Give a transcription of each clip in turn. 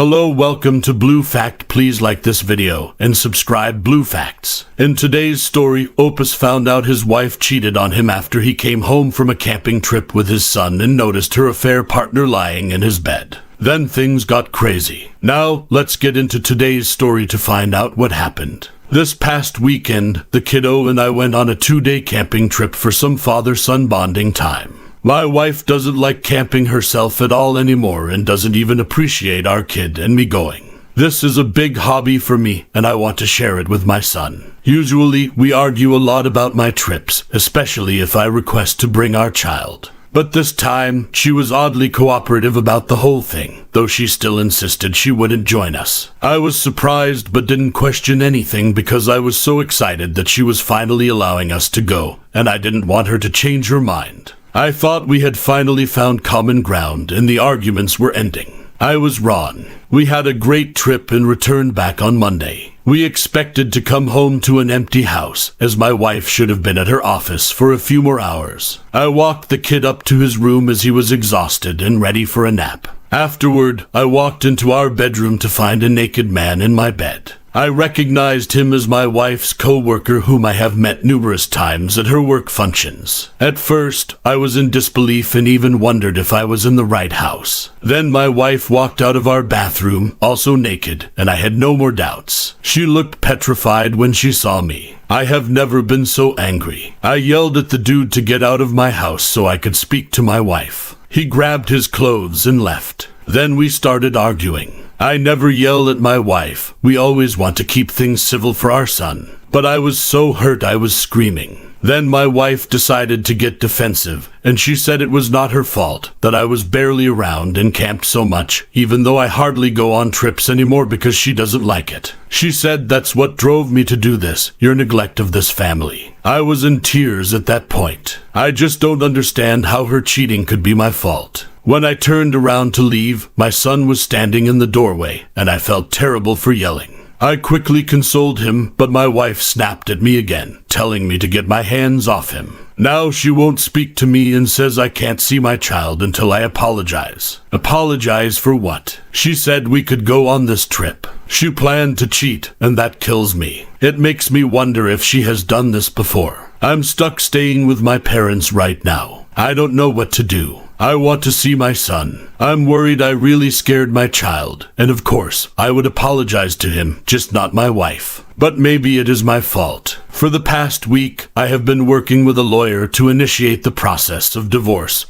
Hello, welcome to Blue Fact. Please like this video and subscribe. Blue Facts. In today's story, Opus found out his wife cheated on him after he came home from a camping trip with his son and noticed her affair partner lying in his bed. Then things got crazy. Now, let's get into today's story to find out what happened. This past weekend, the kiddo and I went on a 2-day camping trip for some father-son bonding time. My wife doesn't like camping herself at all anymore and doesn't even appreciate our kid and me going. This is a big hobby for me and I want to share it with my son. Usually, we argue a lot about my trips, especially if I request to bring our child. But this time, she was oddly cooperative about the whole thing, though she still insisted she wouldn't join us. I was surprised but didn't question anything because I was so excited that she was finally allowing us to go, and I didn't want her to change her mind. I thought we had finally found common ground and the arguments were ending. I was wrong. We had a great trip and returned back on Monday. We expected to come home to an empty house, as my wife should have been at her office for a few more hours. I walked the kid up to his room as he was exhausted and ready for a nap. Afterward, I walked into our bedroom to find a naked man in my bed. I recognized him as my wife's co-worker whom I have met numerous times at her work functions. At first, I was in disbelief and even wondered if I was in the right house. Then my wife walked out of our bathroom, also naked, and I had no more doubts. She looked petrified when she saw me. I have never been so angry. I yelled at the dude to get out of my house so I could speak to my wife. He grabbed his clothes and left. Then we started arguing. I never yell at my wife. We always want to keep things civil for our son. But I was so hurt I was screaming. Then my wife decided to get defensive, and she said it was not her fault, that I was barely around and camped so much, even though I hardly go on trips anymore because she doesn't like it. She said that's what drove me to do this, your neglect of this family. I was in tears at that point. I just don't understand how her cheating could be my fault. When I turned around to leave, my son was standing in the doorway, and I felt terrible for yelling. I quickly consoled him, but my wife snapped at me again, telling me to get my hands off him. Now she won't speak to me and says I can't see my child until I apologize. Apologize for what? She said we could go on this trip. She planned to cheat, and that kills me. It makes me wonder if she has done this before. I'm stuck staying with my parents right now. I don't know what to do. I want to see my son. I'm worried I really scared my child, and of course, I would apologize to him, just not my wife. But maybe it is my fault. For the past week, I have been working with a lawyer to initiate the process of divorce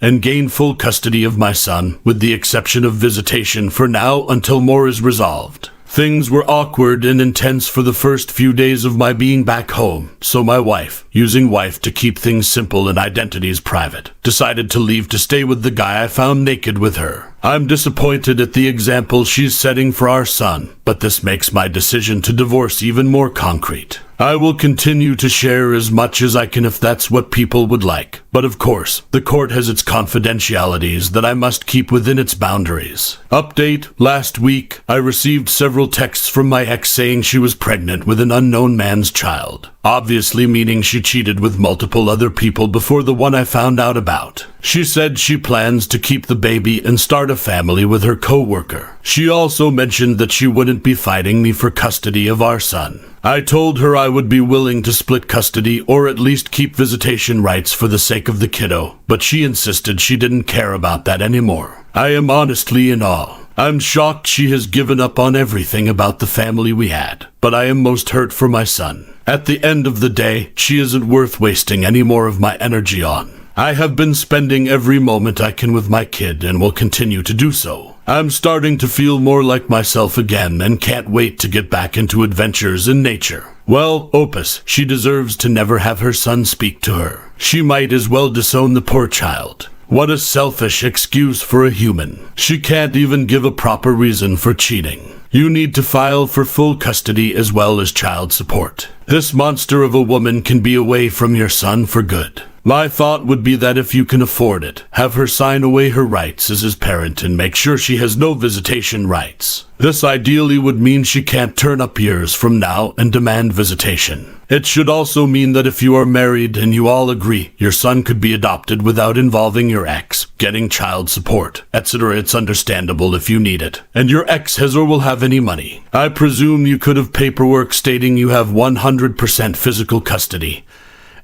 and gain full custody of my son, with the exception of visitation for now until more is resolved. Things were awkward and intense for the first few days of my being back home, so my wife, using wife to keep things simple and identities private, decided to leave to stay with the guy I found naked with her. I'm disappointed at the example she's setting for our son, but this makes my decision to divorce even more concrete. I will continue to share as much as I can if that's what people would like. But of course, the court has its confidentialities that I must keep within its boundaries. Update: last week, I received several texts from my ex saying she was pregnant with an unknown man's child. Obviously meaning she cheated with multiple other people before the one I found out about. She said she plans to keep the baby and start a family with her co-worker. She also mentioned that she wouldn't be fighting me for custody of our son. I told her I would be willing to split custody or at least keep visitation rights for the sake of the kiddo, but she insisted she didn't care about that anymore. I am honestly in awe. I'm shocked she has given up on everything about the family we had, but I am most hurt for my son. At the end of the day, she isn't worth wasting any more of my energy on. I have been spending every moment I can with my kid and will continue to do so. I'm starting to feel more like myself again and can't wait to get back into adventures in nature. Well, Opus, she deserves to never have her son speak to her. She might as well disown the poor child. What a selfish excuse for a human. She can't even give a proper reason for cheating. You need to file for full custody as well as child support. This monster of a woman can be away from your son for good. My thought would be that if you can afford it, have her sign away her rights as his parent and make sure she has no visitation rights. This ideally would mean she can't turn up years from now and demand visitation. It should also mean that if you are married and you all agree, your son could be adopted without involving your ex, getting child support, etc. It's understandable if you need it, and your ex has or will have any money. I presume you could have paperwork stating you have 100% physical custody,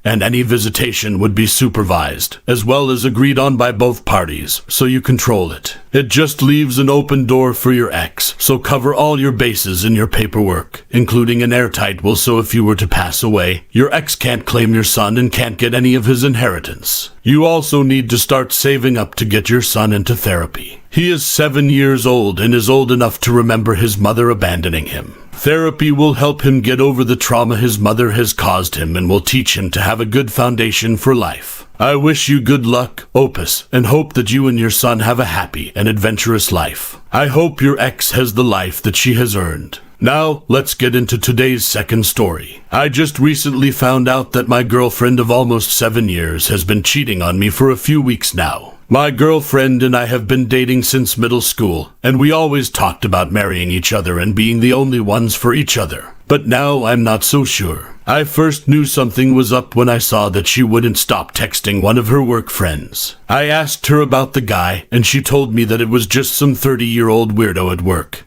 and any visitation would be supervised, as well as agreed on by both parties, so you control it. It just leaves an open door for your ex, so cover all your bases in your paperwork, including an airtight will, so if you were to pass away, your ex can't claim your son and can't get any of his inheritance. You also need to start saving up to get your son into therapy. He is 7 years old and is old enough to remember his mother abandoning him. Therapy will help him get over the trauma his mother has caused him and will teach him to have a good foundation for life. I wish you good luck, Opus, and hope that you and your son have a happy and adventurous life. I hope your ex has the life that she has earned. Now, let's get into today's second story. I just recently found out that my girlfriend of almost 7 years has been cheating on me for a few weeks now. My girlfriend and I have been dating since middle school, and we always talked about marrying each other and being the only ones for each other. But now I'm not so sure. I first knew something was up when I saw that she wouldn't stop texting one of her work friends. I asked her about the guy, and she told me that it was just some 30-year-old weirdo at work,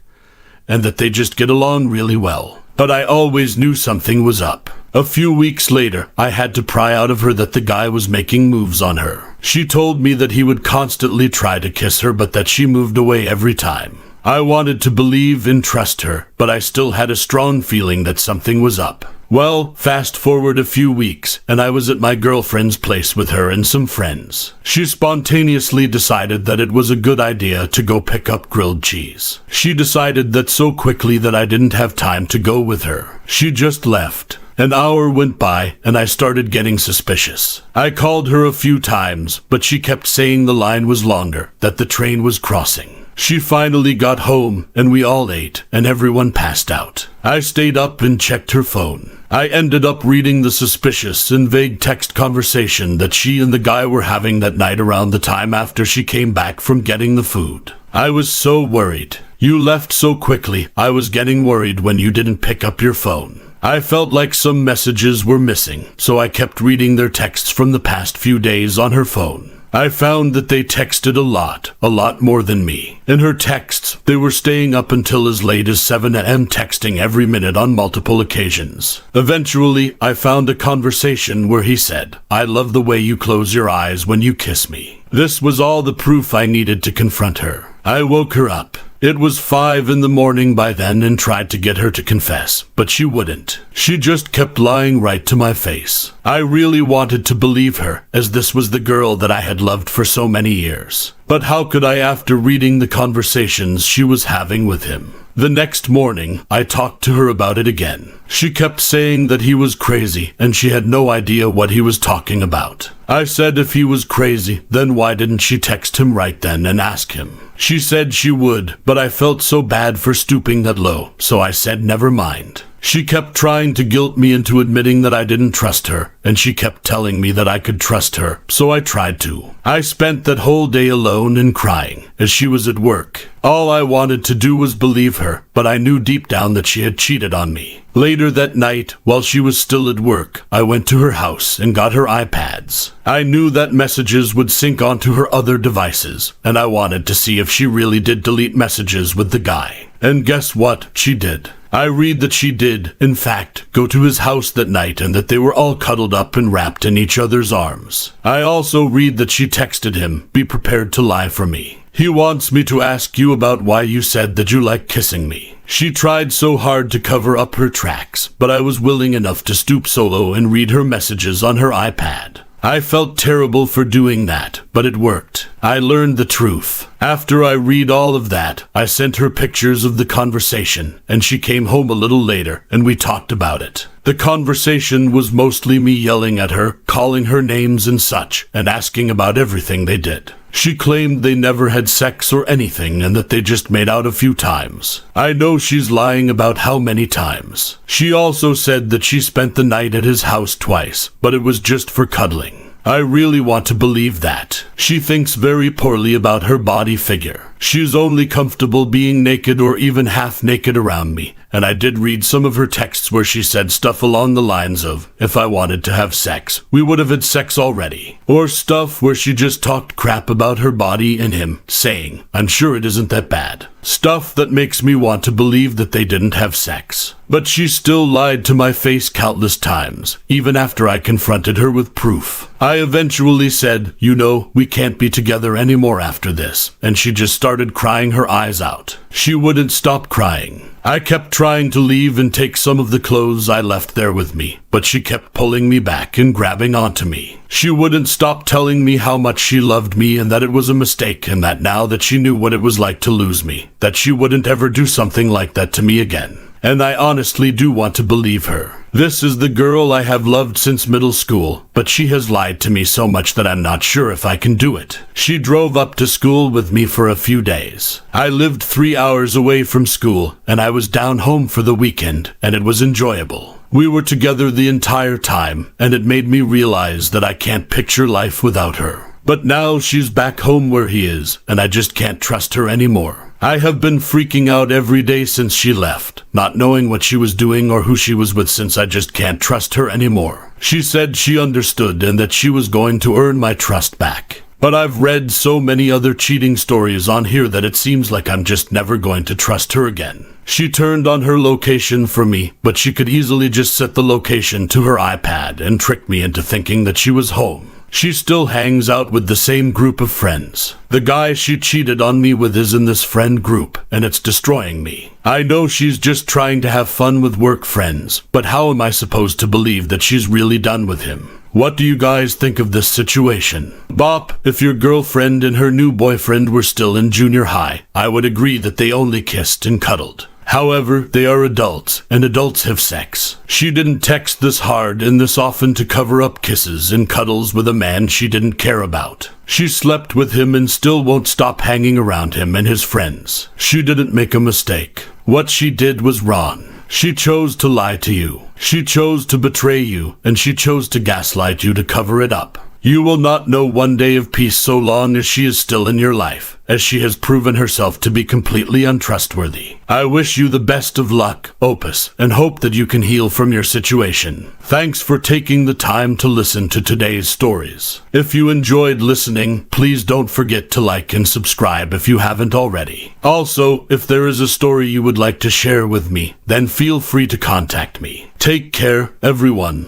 and that they just get along really well. But I always knew something was up. A few weeks later, I had to pry out of her that the guy was making moves on her. She told me that he would constantly try to kiss her, but that she moved away every time. I wanted to believe and trust her, but I still had a strong feeling that something was up. Well, fast forward a few weeks, and I was at my girlfriend's place with her and some friends. She spontaneously decided that it was a good idea to go pick up grilled cheese. She decided that so quickly that I didn't have time to go with her. She just left. An hour went by, and I started getting suspicious. I called her a few times, but she kept saying the line was longer, that the train was crossing. She finally got home, and we all ate, and everyone passed out. I stayed up and checked her phone. I ended up reading the suspicious and vague text conversation that she and the guy were having that night around the time after she came back from getting the food. I was so worried. You left so quickly. I was getting worried when you didn't pick up your phone. I felt like some messages were missing, so I kept reading their texts from the past few days on her phone. I found that they texted a lot more than me. In her texts, they were staying up until as late as 7 a.m. texting every minute on multiple occasions. Eventually, I found a conversation where he said, "I love the way you close your eyes when you kiss me." This was all the proof I needed to confront her. I woke her up. It was 5 in the morning by then and tried to get her to confess, but she wouldn't. She just kept lying right to my face. I really wanted to believe her, as this was the girl that I had loved for so many years. But how could I after reading the conversations she was having with him? The next morning, I talked to her about it again. She kept saying that he was crazy and she had no idea what he was talking about. I said if he was crazy, then why didn't she text him right then and ask him? She said she would, but I felt so bad for stooping that low, so I said never mind. She kept trying to guilt me into admitting that I didn't trust her, and she kept telling me that I could trust her, so I tried to. I spent that whole day alone and crying, as she was at work. All I wanted to do was believe her, but I knew deep down that she had cheated on me. Later that night, while she was still at work, I went to her house and got her iPads. I knew that messages would sync onto her other devices, and I wanted to see if she really did delete messages with the guy. And guess what? She did. I read that she did, in fact, go to his house that night and that they were all cuddled up and wrapped in each other's arms. I also read that she texted him, "Be prepared to lie for me. He wants me to ask you about why you said that you like kissing me." She tried so hard to cover up her tracks, but I was willing enough to stoop solo and read her messages on her iPad. I felt terrible for doing that, but it worked. I learned the truth. After I read all of that, I sent her pictures of the conversation, and she came home a little later, and we talked about it. The conversation was mostly me yelling at her, calling her names and such, and asking about everything they did. She claimed they never had sex or anything and that they just made out a few times. I know she's lying about how many times. She also said that she spent the night at his house twice, but it was just for cuddling. I really want to believe that. She thinks very poorly about her body figure. She's only comfortable being naked or even half naked around me. And I did read some of her texts where she said stuff along the lines of, if I wanted to have sex, we would have had sex already. Or stuff where she just talked crap about her body and him, saying, I'm sure it isn't that bad. Stuff that makes me want to believe that they didn't have sex. But she still lied to my face countless times, even after I confronted her with proof. I eventually said, you know, we can't be together anymore after this, and she just started crying her eyes out. She wouldn't stop crying. I kept trying to leave and take some of the clothes I left there with me, but she kept pulling me back and grabbing onto me. She wouldn't stop telling me how much she loved me and that it was a mistake and that now that she knew what it was like to lose me, that she wouldn't ever do something like that to me again. And I honestly do want to believe her. This is the girl I have loved since middle school, but she has lied to me so much that I'm not sure if I can do it. She drove up to school with me for a few days. I lived 3 hours away from school, and I was down home for the weekend, and it was enjoyable. We were together the entire time, and it made me realize that I can't picture life without her. But now she's back home where he is, and I just can't trust her anymore. I have been freaking out every day since she left, not knowing what she was doing or who she was with since I just can't trust her anymore. She said she understood and that she was going to earn my trust back. But I've read so many other cheating stories on here that it seems like I'm just never going to trust her again. She turned on her location for me, but she could easily just set the location to her iPad and trick me into thinking that she was home. She still hangs out with the same group of friends. The guy she cheated on me with is in this friend group, and it's destroying me. I know she's just trying to have fun with work friends, but how am I supposed to believe that she's really done with him? What do you guys think of this situation? Bop, if your girlfriend and her new boyfriend were still in junior high, I would agree that they only kissed and cuddled. However, they are adults, and adults have sex. She didn't text this hard and this often to cover up kisses and cuddles with a man she didn't care about. She slept with him and still won't stop hanging around him and his friends. She didn't make a mistake. What she did was wrong. She chose to lie to you. She chose to betray you, and she chose to gaslight you to cover it up. You will not know one day of peace so long as she is still in your life, as she has proven herself to be completely untrustworthy. I wish you the best of luck, Opus, and hope that you can heal from your situation. Thanks for taking the time to listen to today's stories. If you enjoyed listening, please don't forget to like and subscribe if you haven't already. Also, if there is a story you would like to share with me, then feel free to contact me. Take care, everyone.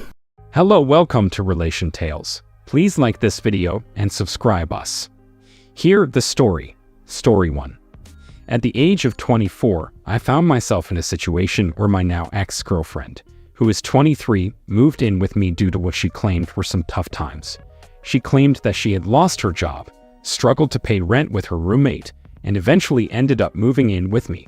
Hello, welcome to Relation Tales. Please like this video and subscribe us. Here, the story. Story 1. At the age of 24, I found myself in a situation where my now ex-girlfriend, who is 23, moved in with me due to what she claimed were some tough times. She claimed that she had lost her job, struggled to pay rent with her roommate, and eventually ended up moving in with me.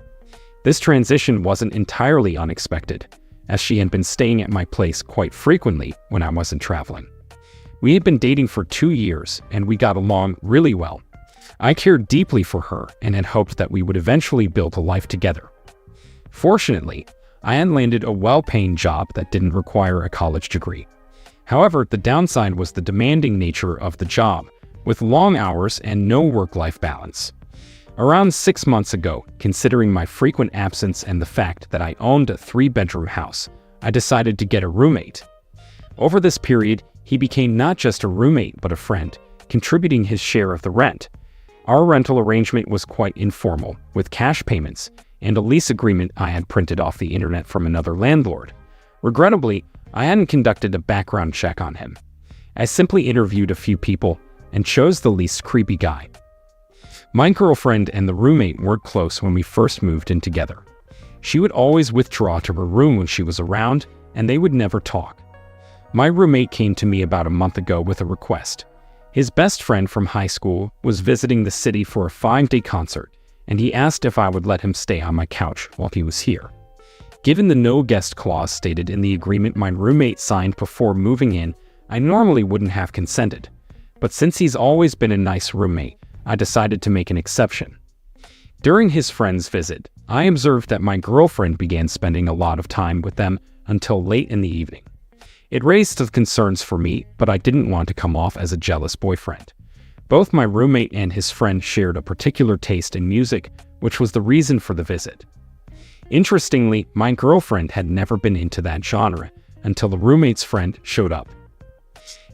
This transition wasn't entirely unexpected, as she had been staying at my place quite frequently when I wasn't traveling. We had been dating for 2 years, and we got along really well. I cared deeply for her and had hoped that we would eventually build a life together. Fortunately, I had landed a well-paying job that didn't require a college degree. However, the downside was the demanding nature of the job, with long hours and no work-life balance. Around 6 months ago, considering my frequent absence and the fact that I owned a 3-bedroom house, I decided to get a roommate. Over this period, he became not just a roommate but a friend, contributing his share of the rent. Our rental arrangement was quite informal, with cash payments and a lease agreement I had printed off the internet from another landlord. Regrettably, I hadn't conducted a background check on him. I simply interviewed a few people and chose the least creepy guy. My girlfriend and the roommate weren't close when we first moved in together. She would always withdraw to her room when she was around, and they would never talk. My roommate came to me about a month ago with a request. His best friend from high school was visiting the city for a 5-day concert, and he asked if I would let him stay on my couch while he was here. Given the no guest clause stated in the agreement my roommate signed before moving in, I normally wouldn't have consented. But since he's always been a nice roommate, I decided to make an exception. During his friend's visit, I observed that my girlfriend began spending a lot of time with them until late in the evening. It raised some concerns for me, but I didn't want to come off as a jealous boyfriend. Both my roommate and his friend shared a particular taste in music, which was the reason for the visit. Interestingly, my girlfriend had never been into that genre until the roommate's friend showed up.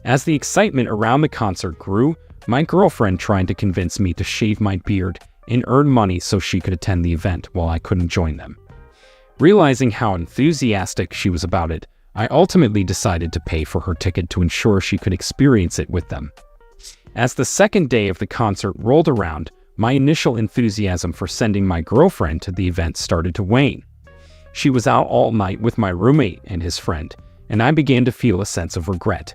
As the excitement around the concert grew, my girlfriend tried to convince me to shave my beard and earn money so she could attend the event while I couldn't join them. Realizing how enthusiastic she was about it, I ultimately decided to pay for her ticket to ensure she could experience it with them. As the second day of the concert rolled around, my initial enthusiasm for sending my girlfriend to the event started to wane. She was out all night with my roommate and his friend, and I began to feel a sense of regret.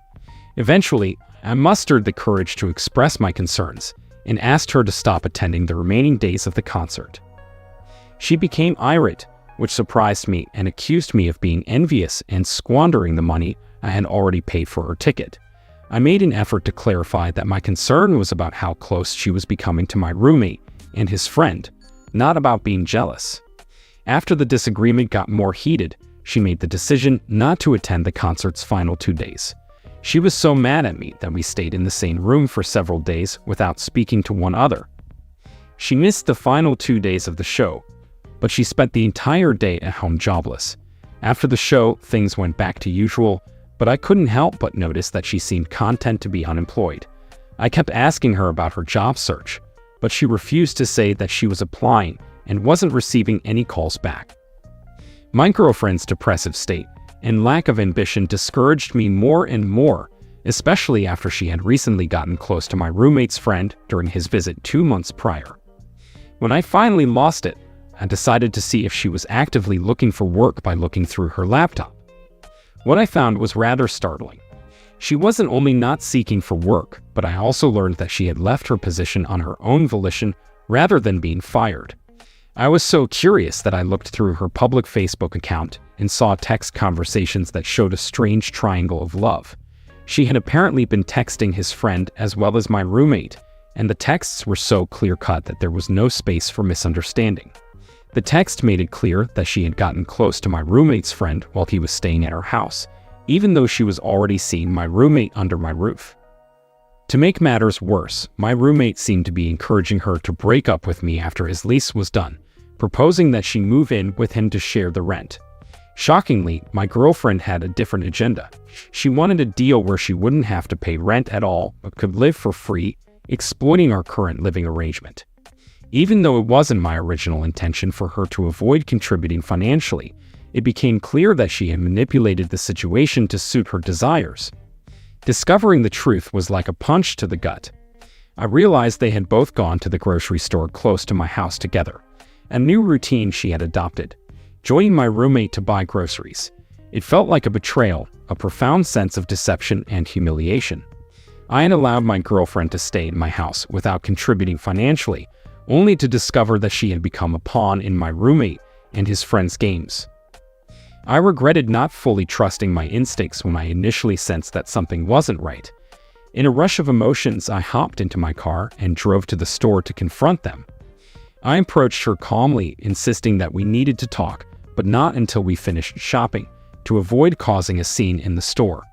Eventually, I mustered the courage to express my concerns and asked her to stop attending the remaining days of the concert. She became irate, which surprised me, and accused me of being envious and squandering the money I had already paid for her ticket. I made an effort to clarify that my concern was about how close she was becoming to my roommate and his friend, not about being jealous. After the disagreement got more heated, she made the decision not to attend the concert's final 2 days. She was so mad at me that we stayed in the same room for several days without speaking to one another. She missed the final 2 days of the show, but she spent the entire day at home jobless. After the show, things went back to usual, but I couldn't help but notice that she seemed content to be unemployed. I kept asking her about her job search, but she refused to say that she was applying and wasn't receiving any calls back. My girlfriend's depressive state and lack of ambition discouraged me more and more, especially after she had recently gotten close to my roommate's friend during his visit 2 months prior. When I finally lost it, I decided to see if she was actively looking for work by looking through her laptop. What I found was rather startling. She wasn't only not seeking for work, but I also learned that she had left her position on her own volition rather than being fired. I was so curious that I looked through her public Facebook account and saw text conversations that showed a strange triangle of love. She had apparently been texting his friend as well as my roommate, and the texts were so clear-cut that there was no space for misunderstanding. The text made it clear that she had gotten close to my roommate's friend while he was staying at her house, even though she was already seeing my roommate under my roof. To make matters worse, my roommate seemed to be encouraging her to break up with me after his lease was done, proposing that she move in with him to share the rent. Shockingly, my girlfriend had a different agenda. She wanted a deal where she wouldn't have to pay rent at all, but could live for free, exploiting our current living arrangement. Even though it wasn't my original intention for her to avoid contributing financially, it became clear that she had manipulated the situation to suit her desires. Discovering the truth was like a punch to the gut. I realized they had both gone to the grocery store close to my house together, a new routine she had adopted, joining my roommate to buy groceries. It felt like a betrayal, a profound sense of deception and humiliation. I had allowed my girlfriend to stay in my house without contributing financially, only to discover that she had become a pawn in my roommate and his friend's games. I regretted not fully trusting my instincts when I initially sensed that something wasn't right. In a rush of emotions, I hopped into my car and drove to the store to confront them. I approached her calmly, insisting that we needed to talk, but not until we finished shopping, to avoid causing a scene in the store.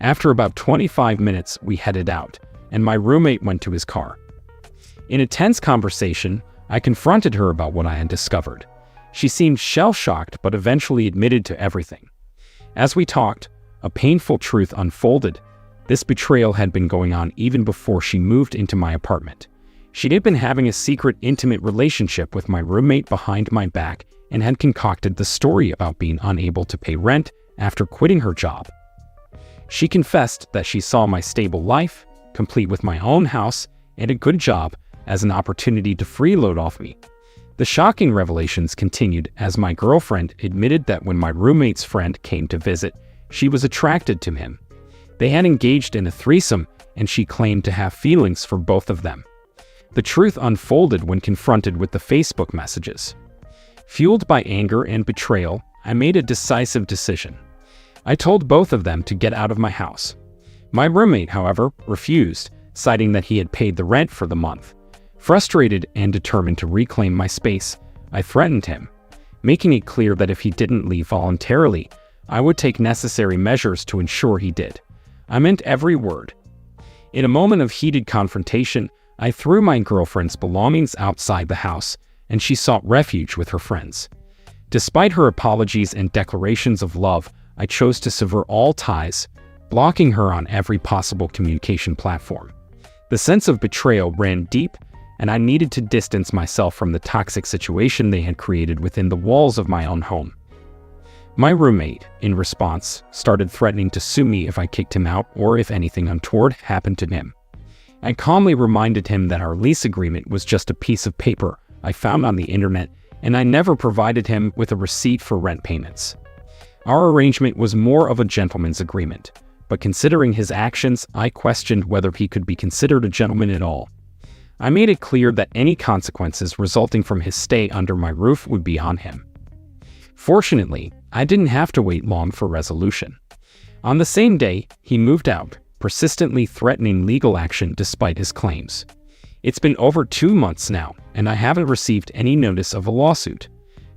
After about 25 minutes, we headed out, and my roommate went to his car. In a tense conversation, I confronted her about what I had discovered. She seemed shell-shocked but eventually admitted to everything. As we talked, a painful truth unfolded. This betrayal had been going on even before she moved into my apartment. She had been having a secret, intimate relationship with my roommate behind my back and had concocted the story about being unable to pay rent after quitting her job. She confessed that she saw my stable life, complete with my own house and a good job, as an opportunity to freeload off me. The shocking revelations continued as my girlfriend admitted that when my roommate's friend came to visit, she was attracted to him. They had engaged in a threesome, and she claimed to have feelings for both of them. The truth unfolded when confronted with the Facebook messages. Fueled by anger and betrayal, I made a decisive decision. I told both of them to get out of my house. My roommate, however, refused, citing that he had paid the rent for the month. Frustrated and determined to reclaim my space, I threatened him, making it clear that if he didn't leave voluntarily, I would take necessary measures to ensure he did. I meant every word. In a moment of heated confrontation, I threw my girlfriend's belongings outside the house, and she sought refuge with her friends. Despite her apologies and declarations of love, I chose to sever all ties, blocking her on every possible communication platform. The sense of betrayal ran deep, and I needed to distance myself from the toxic situation they had created within the walls of my own home. My roommate, in response, started threatening to sue me if I kicked him out or if anything untoward happened to him. I calmly reminded him that our lease agreement was just a piece of paper I found on the internet, and I never provided him with a receipt for rent payments. Our arrangement was more of a gentleman's agreement, but considering his actions, I questioned whether he could be considered a gentleman at all. I made it clear that any consequences resulting from his stay under my roof would be on him. Fortunately, I didn't have to wait long for resolution. On the same day, he moved out, persistently threatening legal action despite his claims. It's been over 2 months now, and I haven't received any notice of a lawsuit.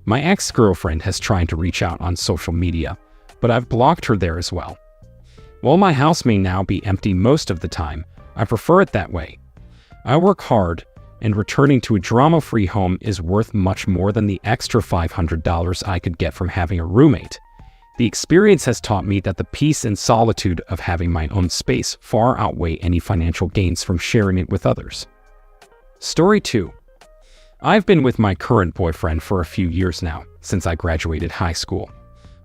My ex-girlfriend has tried to reach out on social media, but I've blocked her there as well. While my house may now be empty most of the time, I prefer it that way. I work hard, and returning to a drama-free home is worth much more than the extra $500 I could get from having a roommate. The experience has taught me that the peace and solitude of having my own space far outweigh any financial gains from sharing it with others. Story 2. I've been with my current boyfriend for a few years now, since I graduated high school.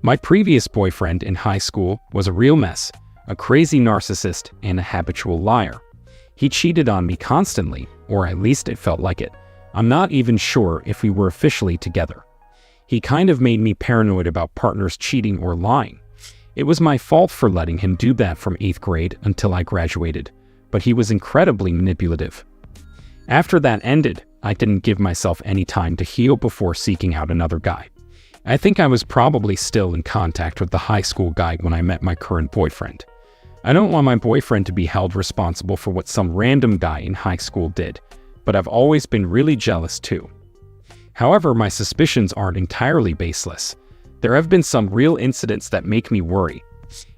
My previous boyfriend in high school was a real mess, a crazy narcissist, and a habitual liar. He cheated on me constantly, or at least it felt like it. I'm not even sure if we were officially together. He kind of made me paranoid about partners cheating or lying. It was my fault for letting him do that from 8th grade until I graduated, but he was incredibly manipulative. After that ended, I didn't give myself any time to heal before seeking out another guy. I think I was probably still in contact with the high school guy when I met my current boyfriend. I don't want my boyfriend to be held responsible for what some random guy in high school did, but I've always been really jealous too. However, my suspicions aren't entirely baseless. There have been some real incidents that make me worry.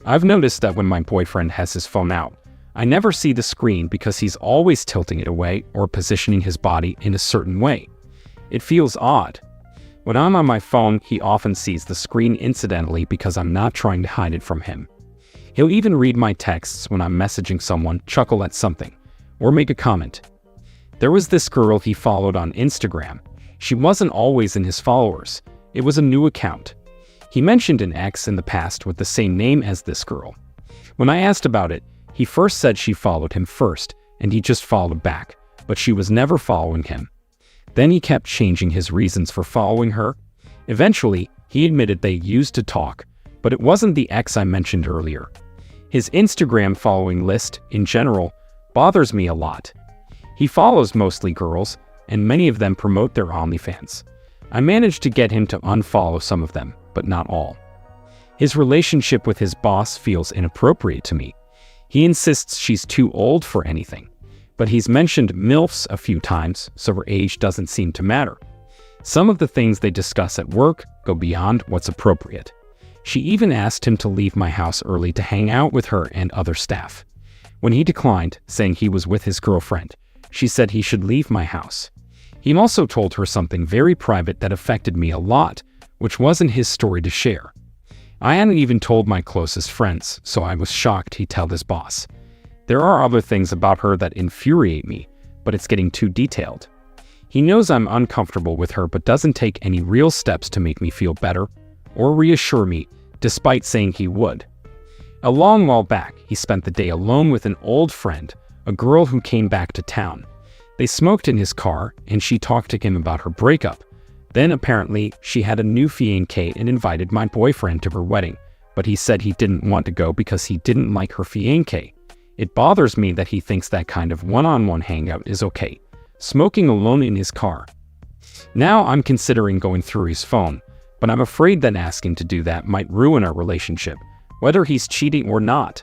I've noticed that when my boyfriend has his phone out, I never see the screen because he's always tilting it away or positioning his body in a certain way. It feels odd. When I'm on my phone, he often sees the screen incidentally because I'm not trying to hide it from him. He'll even read my texts when I'm messaging someone, chuckle at something, or make a comment. There was this girl he followed on Instagram. She wasn't always in his followers. It was a new account. He mentioned an ex in the past with the same name as this girl. When I asked about it, he first said she followed him first, and he just followed back, but she was never following him. Then he kept changing his reasons for following her. Eventually, he admitted they used to talk, but it wasn't the ex I mentioned earlier. His Instagram following list, in general, bothers me a lot. He follows mostly girls, and many of them promote their OnlyFans. I managed to get him to unfollow some of them, but not all. His relationship with his boss feels inappropriate to me. He insists she's too old for anything, but he's mentioned MILFs a few times, so her age doesn't seem to matter. Some of the things they discuss at work go beyond what's appropriate. She even asked him to leave my house early to hang out with her and other staff. When he declined, saying he was with his girlfriend, she said he should leave my house. He also told her something very private that affected me a lot, which wasn't his story to share. I hadn't even told my closest friends, so I was shocked he'd tell his boss. There are other things about her that infuriate me, but it's getting too detailed. He knows I'm uncomfortable with her but doesn't take any real steps to make me feel better or reassure me, despite saying he would. A long while back, he spent the day alone with an old friend, a girl who came back to town. They smoked in his car, and she talked to him about her breakup. Then apparently, she had a new fiancé and invited my boyfriend to her wedding, but he said he didn't want to go because he didn't like her fiancé. It bothers me that he thinks that kind of one-on-one hangout is okay, smoking alone in his car. Now I'm considering going through his phone, but I'm afraid that asking to do that might ruin our relationship, whether he's cheating or not.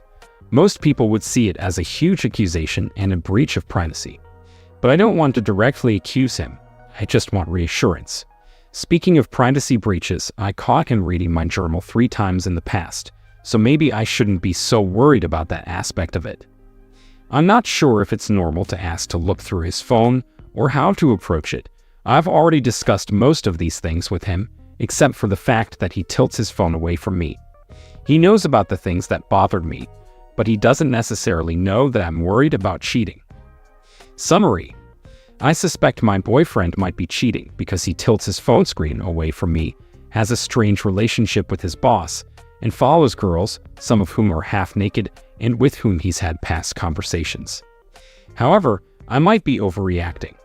Most people would see it as a huge accusation and a breach of privacy. But I don't want to directly accuse him. I just want reassurance. Speaking of privacy breaches, I caught him reading my journal 3 times in the past, so maybe I shouldn't be so worried about that aspect of it. I'm not sure if it's normal to ask to look through his phone or how to approach it. I've already discussed most of these things with him, except for the fact that he tilts his phone away from me. He knows about the things that bothered me, but he doesn't necessarily know that I'm worried about cheating. Summary: I suspect my boyfriend might be cheating because he tilts his phone screen away from me, has a strange relationship with his boss, and follows girls, some of whom are half naked and with whom he's had past conversations. However, I might be overreacting.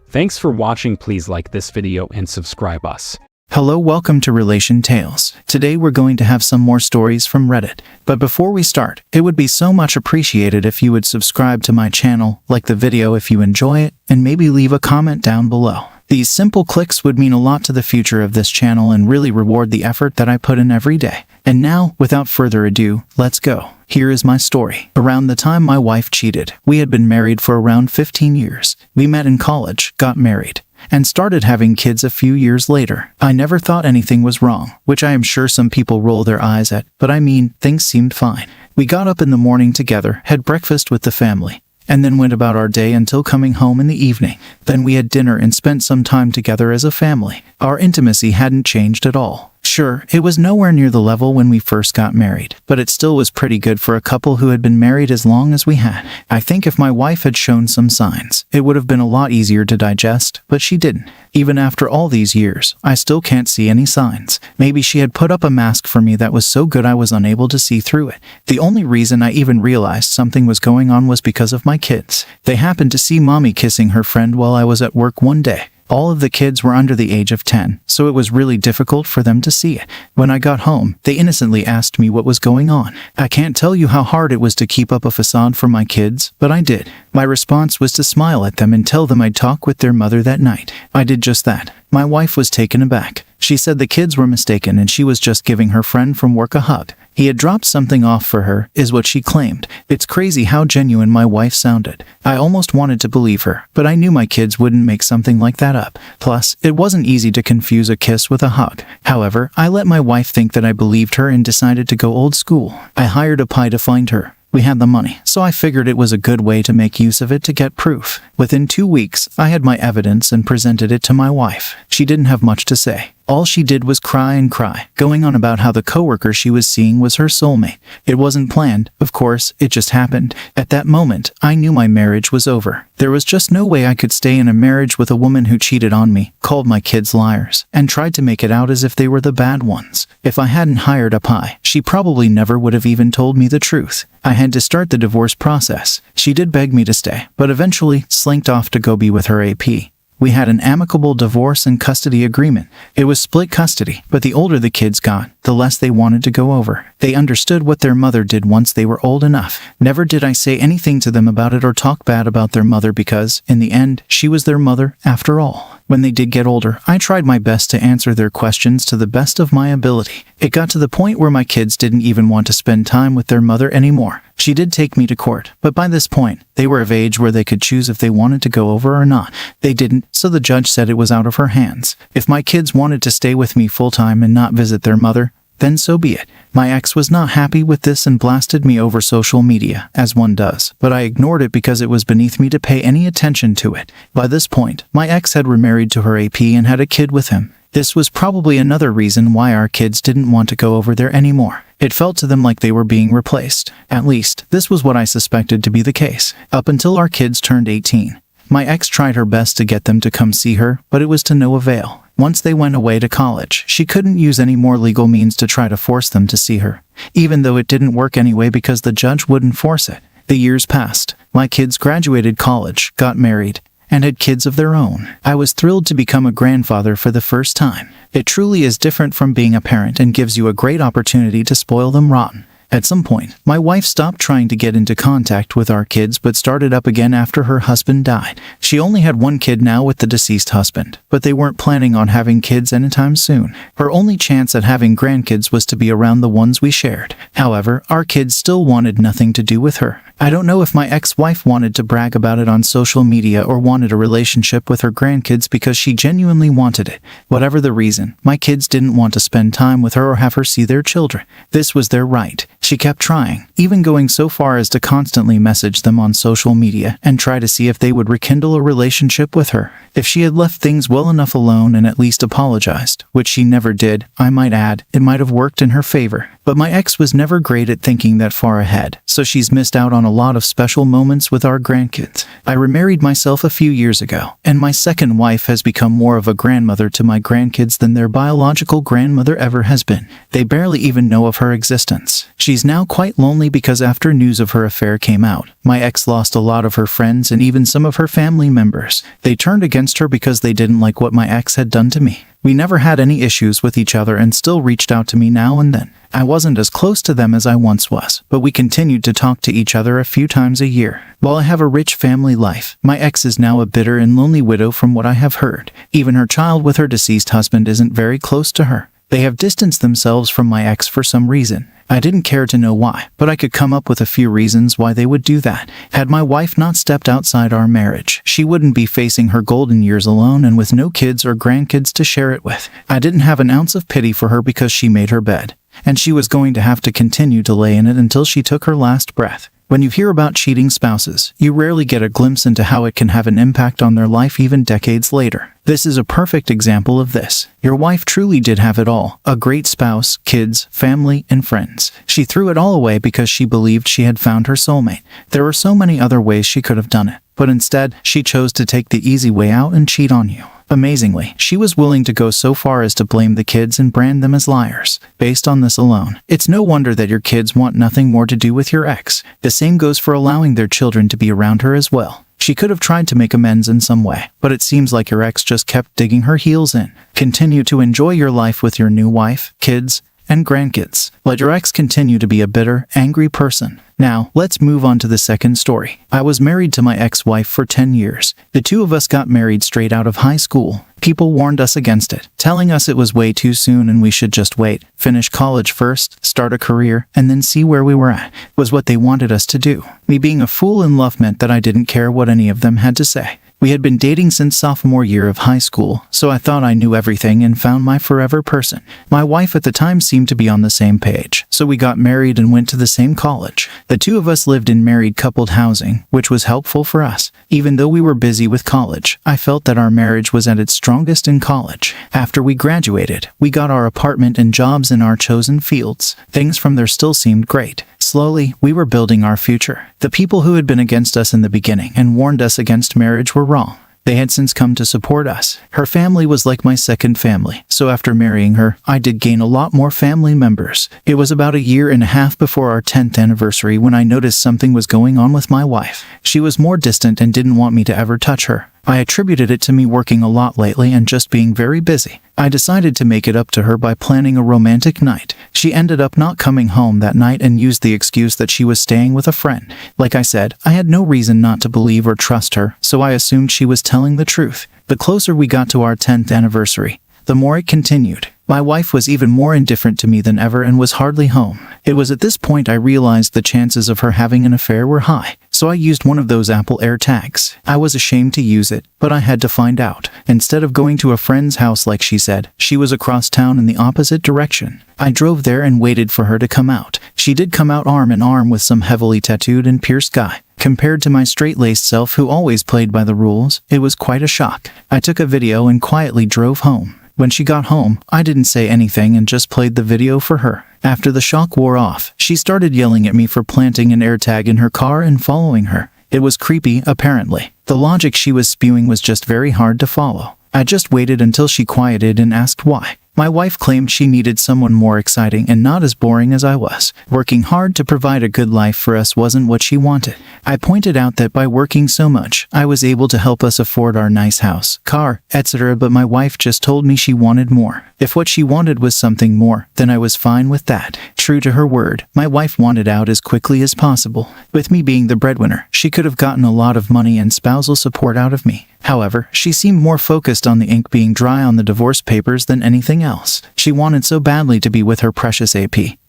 Thanks for watching. Please like this video and subscribe us. Hello, welcome to Relation Tales. Today we're going to have some more stories from Reddit. But before we start, it would be so much appreciated if you would subscribe to my channel, like the video if you enjoy it, and maybe leave a comment down below. These simple clicks would mean a lot to the future of this channel and really reward the effort that I put in every day. And now, without further ado, let's go. Here is my story. Around the time my wife cheated, we had been married for around 15 years. We met in college, got married, and started having kids a few years later. I never thought anything was wrong, which I am sure some people roll their eyes at, but I mean, things seemed fine. We got up in the morning together, had breakfast with the family, and then went about our day until coming home in the evening. Then we had dinner and spent some time together as a family. Our intimacy hadn't changed at all. Sure, it was nowhere near the level when we first got married, but it still was pretty good for a couple who had been married as long as we had. I think if my wife had shown some signs, it would have been a lot easier to digest, but she didn't. Even after all these years, I still can't see any signs. Maybe she had put up a mask for me that was so good I was unable to see through it. The only reason I even realized something was going on was because of my kids. They happened to see mommy kissing her friend while I was at work one day. All of the kids were under the age of 10, so it was really difficult for them to see it. When I got home, they innocently asked me what was going on. I can't tell you how hard it was to keep up a facade for my kids, but I did. My response was to smile at them and tell them I'd talk with their mother that night. I did just that. My wife was taken aback. She said the kids were mistaken and she was just giving her friend from work a hug. He had dropped something off for her, is what she claimed. It's crazy how genuine my wife sounded. I almost wanted to believe her, but I knew my kids wouldn't make something like that up. Plus, it wasn't easy to confuse a kiss with a hug. However, I let my wife think that I believed her and decided to go old school. I hired a PI to find her. We had the money, so I figured it was a good way to make use of it to get proof. Within 2 weeks, I had my evidence and presented it to my wife. She didn't have much to say. All she did was cry and cry, going on about how the coworker she was seeing was her soulmate. It wasn't planned, of course, it just happened. At that moment, I knew my marriage was over. There was just no way I could stay in a marriage with a woman who cheated on me, called my kids liars, and tried to make it out as if they were the bad ones. If I hadn't hired a PI, she probably never would have even told me the truth. I had to start the divorce process. She did beg me to stay, but eventually slinked off to go be with her AP. We had an amicable divorce and custody agreement. It was split custody, but the older the kids got, the less they wanted to go over. They understood what their mother did once they were old enough. Never did I say anything to them about it or talk bad about their mother because, in the end, she was their mother after all. When they did get older, I tried my best to answer their questions to the best of my ability. It got to the point where my kids didn't even want to spend time with their mother anymore. She did take me to court, but by this point, they were of age where they could choose if they wanted to go over or not. They didn't, so the judge said it was out of her hands. If my kids wanted to stay with me full-time and not visit their mother, then so be it. My ex was not happy with this and blasted me over social media, as one does, but I ignored it because it was beneath me to pay any attention to it. By this point, my ex had remarried to her AP and had a kid with him. This was probably another reason why our kids didn't want to go over there anymore. It felt to them like they were being replaced. At least, this was what I suspected to be the case. Up until our kids turned 18. My ex tried her best to get them to come see her, but it was to no avail. Once they went away to college, she couldn't use any more legal means to try to force them to see her, even though it didn't work anyway because the judge wouldn't force it. The years passed. My kids graduated college, got married, and had kids of their own. I was thrilled to become a grandfather for the first time. It truly is different from being a parent and gives you a great opportunity to spoil them rotten. At some point, my wife stopped trying to get into contact with our kids but started up again after her husband died. She only had one kid now with the deceased husband, but they weren't planning on having kids anytime soon. Her only chance at having grandkids was to be around the ones we shared. However, our kids still wanted nothing to do with her. I don't know if my ex-wife wanted to brag about it on social media or wanted a relationship with her grandkids because she genuinely wanted it. Whatever the reason, my kids didn't want to spend time with her or have her see their children. This was their right. She kept trying, even going so far as to constantly message them on social media and try to see if they would rekindle a relationship with her. If she had left things well enough alone and at least apologized, which she never did, I might add, it might have worked in her favor. But my ex was never great at thinking that far ahead, so she's missed out on a lot of special moments with our grandkids. I remarried myself a few years ago, and my second wife has become more of a grandmother to my grandkids than their biological grandmother ever has been. They barely even know of her existence. She's now quite lonely because after news of her affair came out, my ex lost a lot of her friends and even some of her family members. They turned against her because they didn't like what my ex had done to me. We never had any issues with each other and still reached out to me now and then. I wasn't as close to them as I once was, but we continued to talk to each other a few times a year. While I have a rich family life, my ex is now a bitter and lonely widow from what I have heard. Even her child with her deceased husband isn't very close to her. They have distanced themselves from my ex for some reason. I didn't care to know why, but I could come up with a few reasons why they would do that. Had my wife not stepped outside our marriage, she wouldn't be facing her golden years alone and with no kids or grandkids to share it with. I didn't have an ounce of pity for her because she made her bed, and she was going to have to continue to lay in it until she took her last breath. When you hear about cheating spouses, you rarely get a glimpse into how it can have an impact on their life even decades later. This is a perfect example of this. Your wife truly did have it all: a great spouse, kids, family, and friends. She threw it all away because she believed she had found her soulmate. There were so many other ways she could have done it, but instead, she chose to take the easy way out and cheat on you. Amazingly, she was willing to go so far as to blame the kids and brand them as liars. Based on this alone, it's no wonder that your kids want nothing more to do with your ex. The same goes for allowing their children to be around her as well. She could have tried to make amends in some way, but it seems like your ex just kept digging her heels in. Continue to enjoy your life with your new wife, kids, and grandkids. Let your ex continue to be a bitter, angry person. Now, let's move on to the second story. I was married to my ex-wife for 10 years. The two of us got married straight out of high school. People warned us against it, telling us it was way too soon and we should just wait, finish college first, start a career, and then see where we were at, was what they wanted us to do. Me being a fool in love meant that I didn't care what any of them had to say. We had been dating since sophomore year of high school, so I thought I knew everything and found my forever person. My wife at the time seemed to be on the same page, so we got married and went to the same college. The two of us lived in married coupled housing, which was helpful for us. Even though we were busy with college, I felt that our marriage was at its strongest in college. After we graduated, we got our apartment and jobs in our chosen fields. Things from there still seemed great. Slowly, we were building our future. The people who had been against us in the beginning and warned us against marriage were wrong. They had since come to support us. Her family was like my second family, so after marrying her, I did gain a lot more family members. It was about a year and a half before our 10th anniversary when I noticed something was going on with my wife. She was more distant and didn't want me to ever touch her. I attributed it to me working a lot lately and just being very busy. I decided to make it up to her by planning a romantic night. She ended up not coming home that night and used the excuse that she was staying with a friend. Like I said, I had no reason not to believe or trust her, so I assumed she was telling the truth. The closer we got to our 10th anniversary, the more it continued. My wife was even more indifferent to me than ever and was hardly home. It was at this point I realized the chances of her having an affair were high, so I used one of those Apple AirTags. I was ashamed to use it, but I had to find out. Instead of going to a friend's house like she said, she was across town in the opposite direction. I drove there and waited for her to come out. She did come out arm in arm with some heavily tattooed and pierced guy. Compared to my straight-laced self who always played by the rules, it was quite a shock. I took a video and quietly drove home. When she got home, I didn't say anything and just played the video for her. After the shock wore off, she started yelling at me for planting an AirTag in her car and following her. It was creepy, apparently. The logic she was spewing was just very hard to follow. I just waited until she quieted and asked why. My wife claimed she needed someone more exciting and not as boring as I was. Working hard to provide a good life for us wasn't what she wanted. I pointed out that by working so much, I was able to help us afford our nice house, car, etc., but my wife just told me she wanted more. If what she wanted was something more, then I was fine with that. true to her word, my wife wanted out as quickly as possible. With me being the breadwinner, she could have gotten a lot of money and spousal support out of me. However, she seemed more focused on the ink being dry on the divorce papers than anything else. She wanted so badly to be with her precious AP,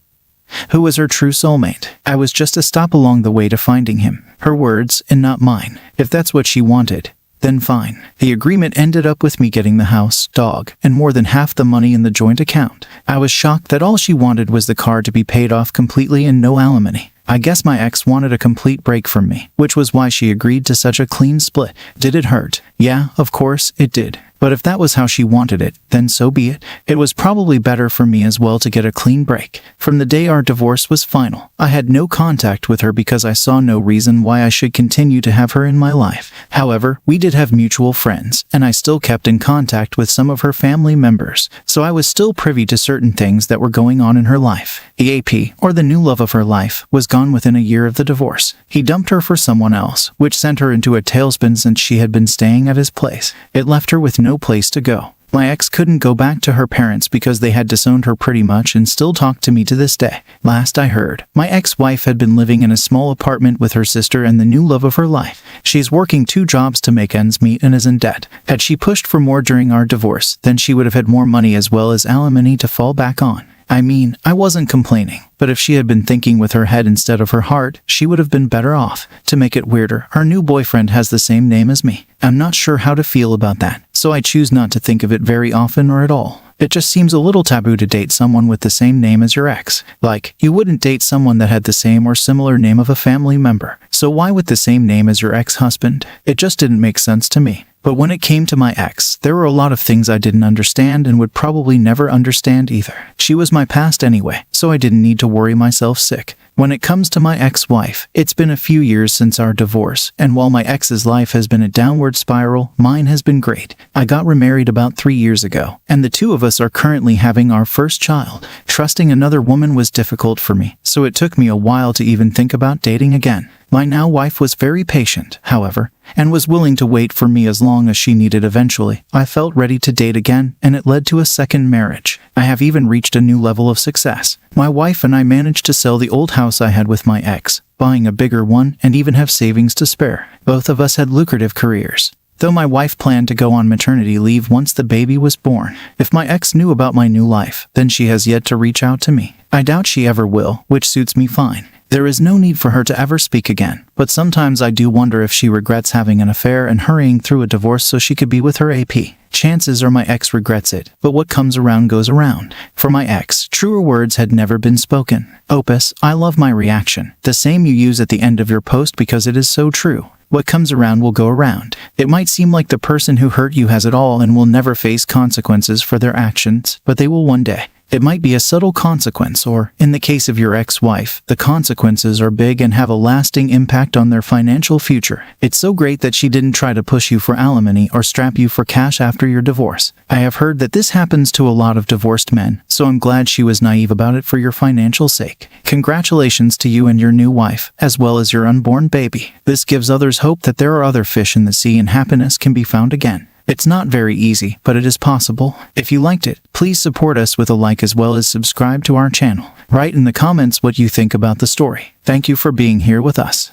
who was her true soulmate. I was just a stop along the way to finding him. Her words, and not mine. If that's what she wanted, then fine. The agreement ended up with me getting the house, dog, and more than half the money in the joint account. I was shocked that all she wanted was the car to be paid off completely and no alimony. I guess my ex wanted a complete break from me, which was why she agreed to such a clean split. Did it hurt? Yeah, of course, it did. But if that was how she wanted it, then so be it. It was probably better for me as well to get a clean break. From the day our divorce was final, I had no contact with her because I saw no reason why I should continue to have her in my life. However, we did have mutual friends, and I still kept in contact with some of her family members, so I was still privy to certain things that were going on in her life. The AP, or the new love of her life, was gone within a year of the divorce. He dumped her for someone else, which sent her into a tailspin since she had been staying at his place. It left her with no place to go. My ex couldn't go back to her parents because they had disowned her pretty much and still talk to me to this day. Last I heard, my ex-wife had been living in a small apartment with her sister and the new love of her life. She's working 2 jobs to make ends meet and is in debt. Had she pushed for more during our divorce, then she would have had more money as well as alimony to fall back on. I mean, I wasn't complaining, but if she had been thinking with her head instead of her heart, she would have been better off. To make it weirder, her new boyfriend has the same name as me. I'm not sure how to feel about that, so I choose not to think of it very often or at all. It just seems a little taboo to date someone with the same name as your ex. Like, you wouldn't date someone that had the same or similar name of a family member. So why with the same name as your ex-husband? It just didn't make sense to me. But when it came to my ex, there were a lot of things I didn't understand and would probably never understand either. She was my past anyway, so I didn't need to worry myself sick. When it comes to my ex-wife, it's been a few years since our divorce, and while my ex's life has been a downward spiral, mine has been great. I got remarried about 3 years ago, and the 2 of us are currently having our first child. Trusting another woman was difficult for me, so it took me a while to even think about dating again. My now wife was very patient, however, and was willing to wait for me as long as she needed eventually. I felt ready to date again, and it led to a second marriage. I have even reached a new level of success. My wife and I managed to sell the old house I had with my ex, buying a bigger one, and even have savings to spare. Both of us had lucrative careers, though my wife planned to go on maternity leave once the baby was born. If my ex knew about my new life, then she has yet to reach out to me. I doubt she ever will, which suits me fine. There is no need for her to ever speak again, but sometimes I do wonder if she regrets having an affair and hurrying through a divorce so she could be with her AP. Chances are my ex regrets it, but what comes around goes around. For my ex, truer words had never been spoken. Opus, I love my reaction. The same you use at the end of your post because it is so true. What comes around will go around. It might seem like the person who hurt you has it all and will never face consequences for their actions, but they will one day. It might be a subtle consequence, or, in the case of your ex-wife, the consequences are big and have a lasting impact on their financial future. It's so great that she didn't try to push you for alimony or strap you for cash after your divorce. I have heard that this happens to a lot of divorced men, so I'm glad she was naive about it for your financial sake. Congratulations to you and your new wife, as well as your unborn baby. This gives others hope that there are other fish in the sea and happiness can be found again. It's not very easy, but it is possible. If you liked it, please support us with a like as well as subscribe to our channel. Write in the comments what you think about the story. Thank you for being here with us.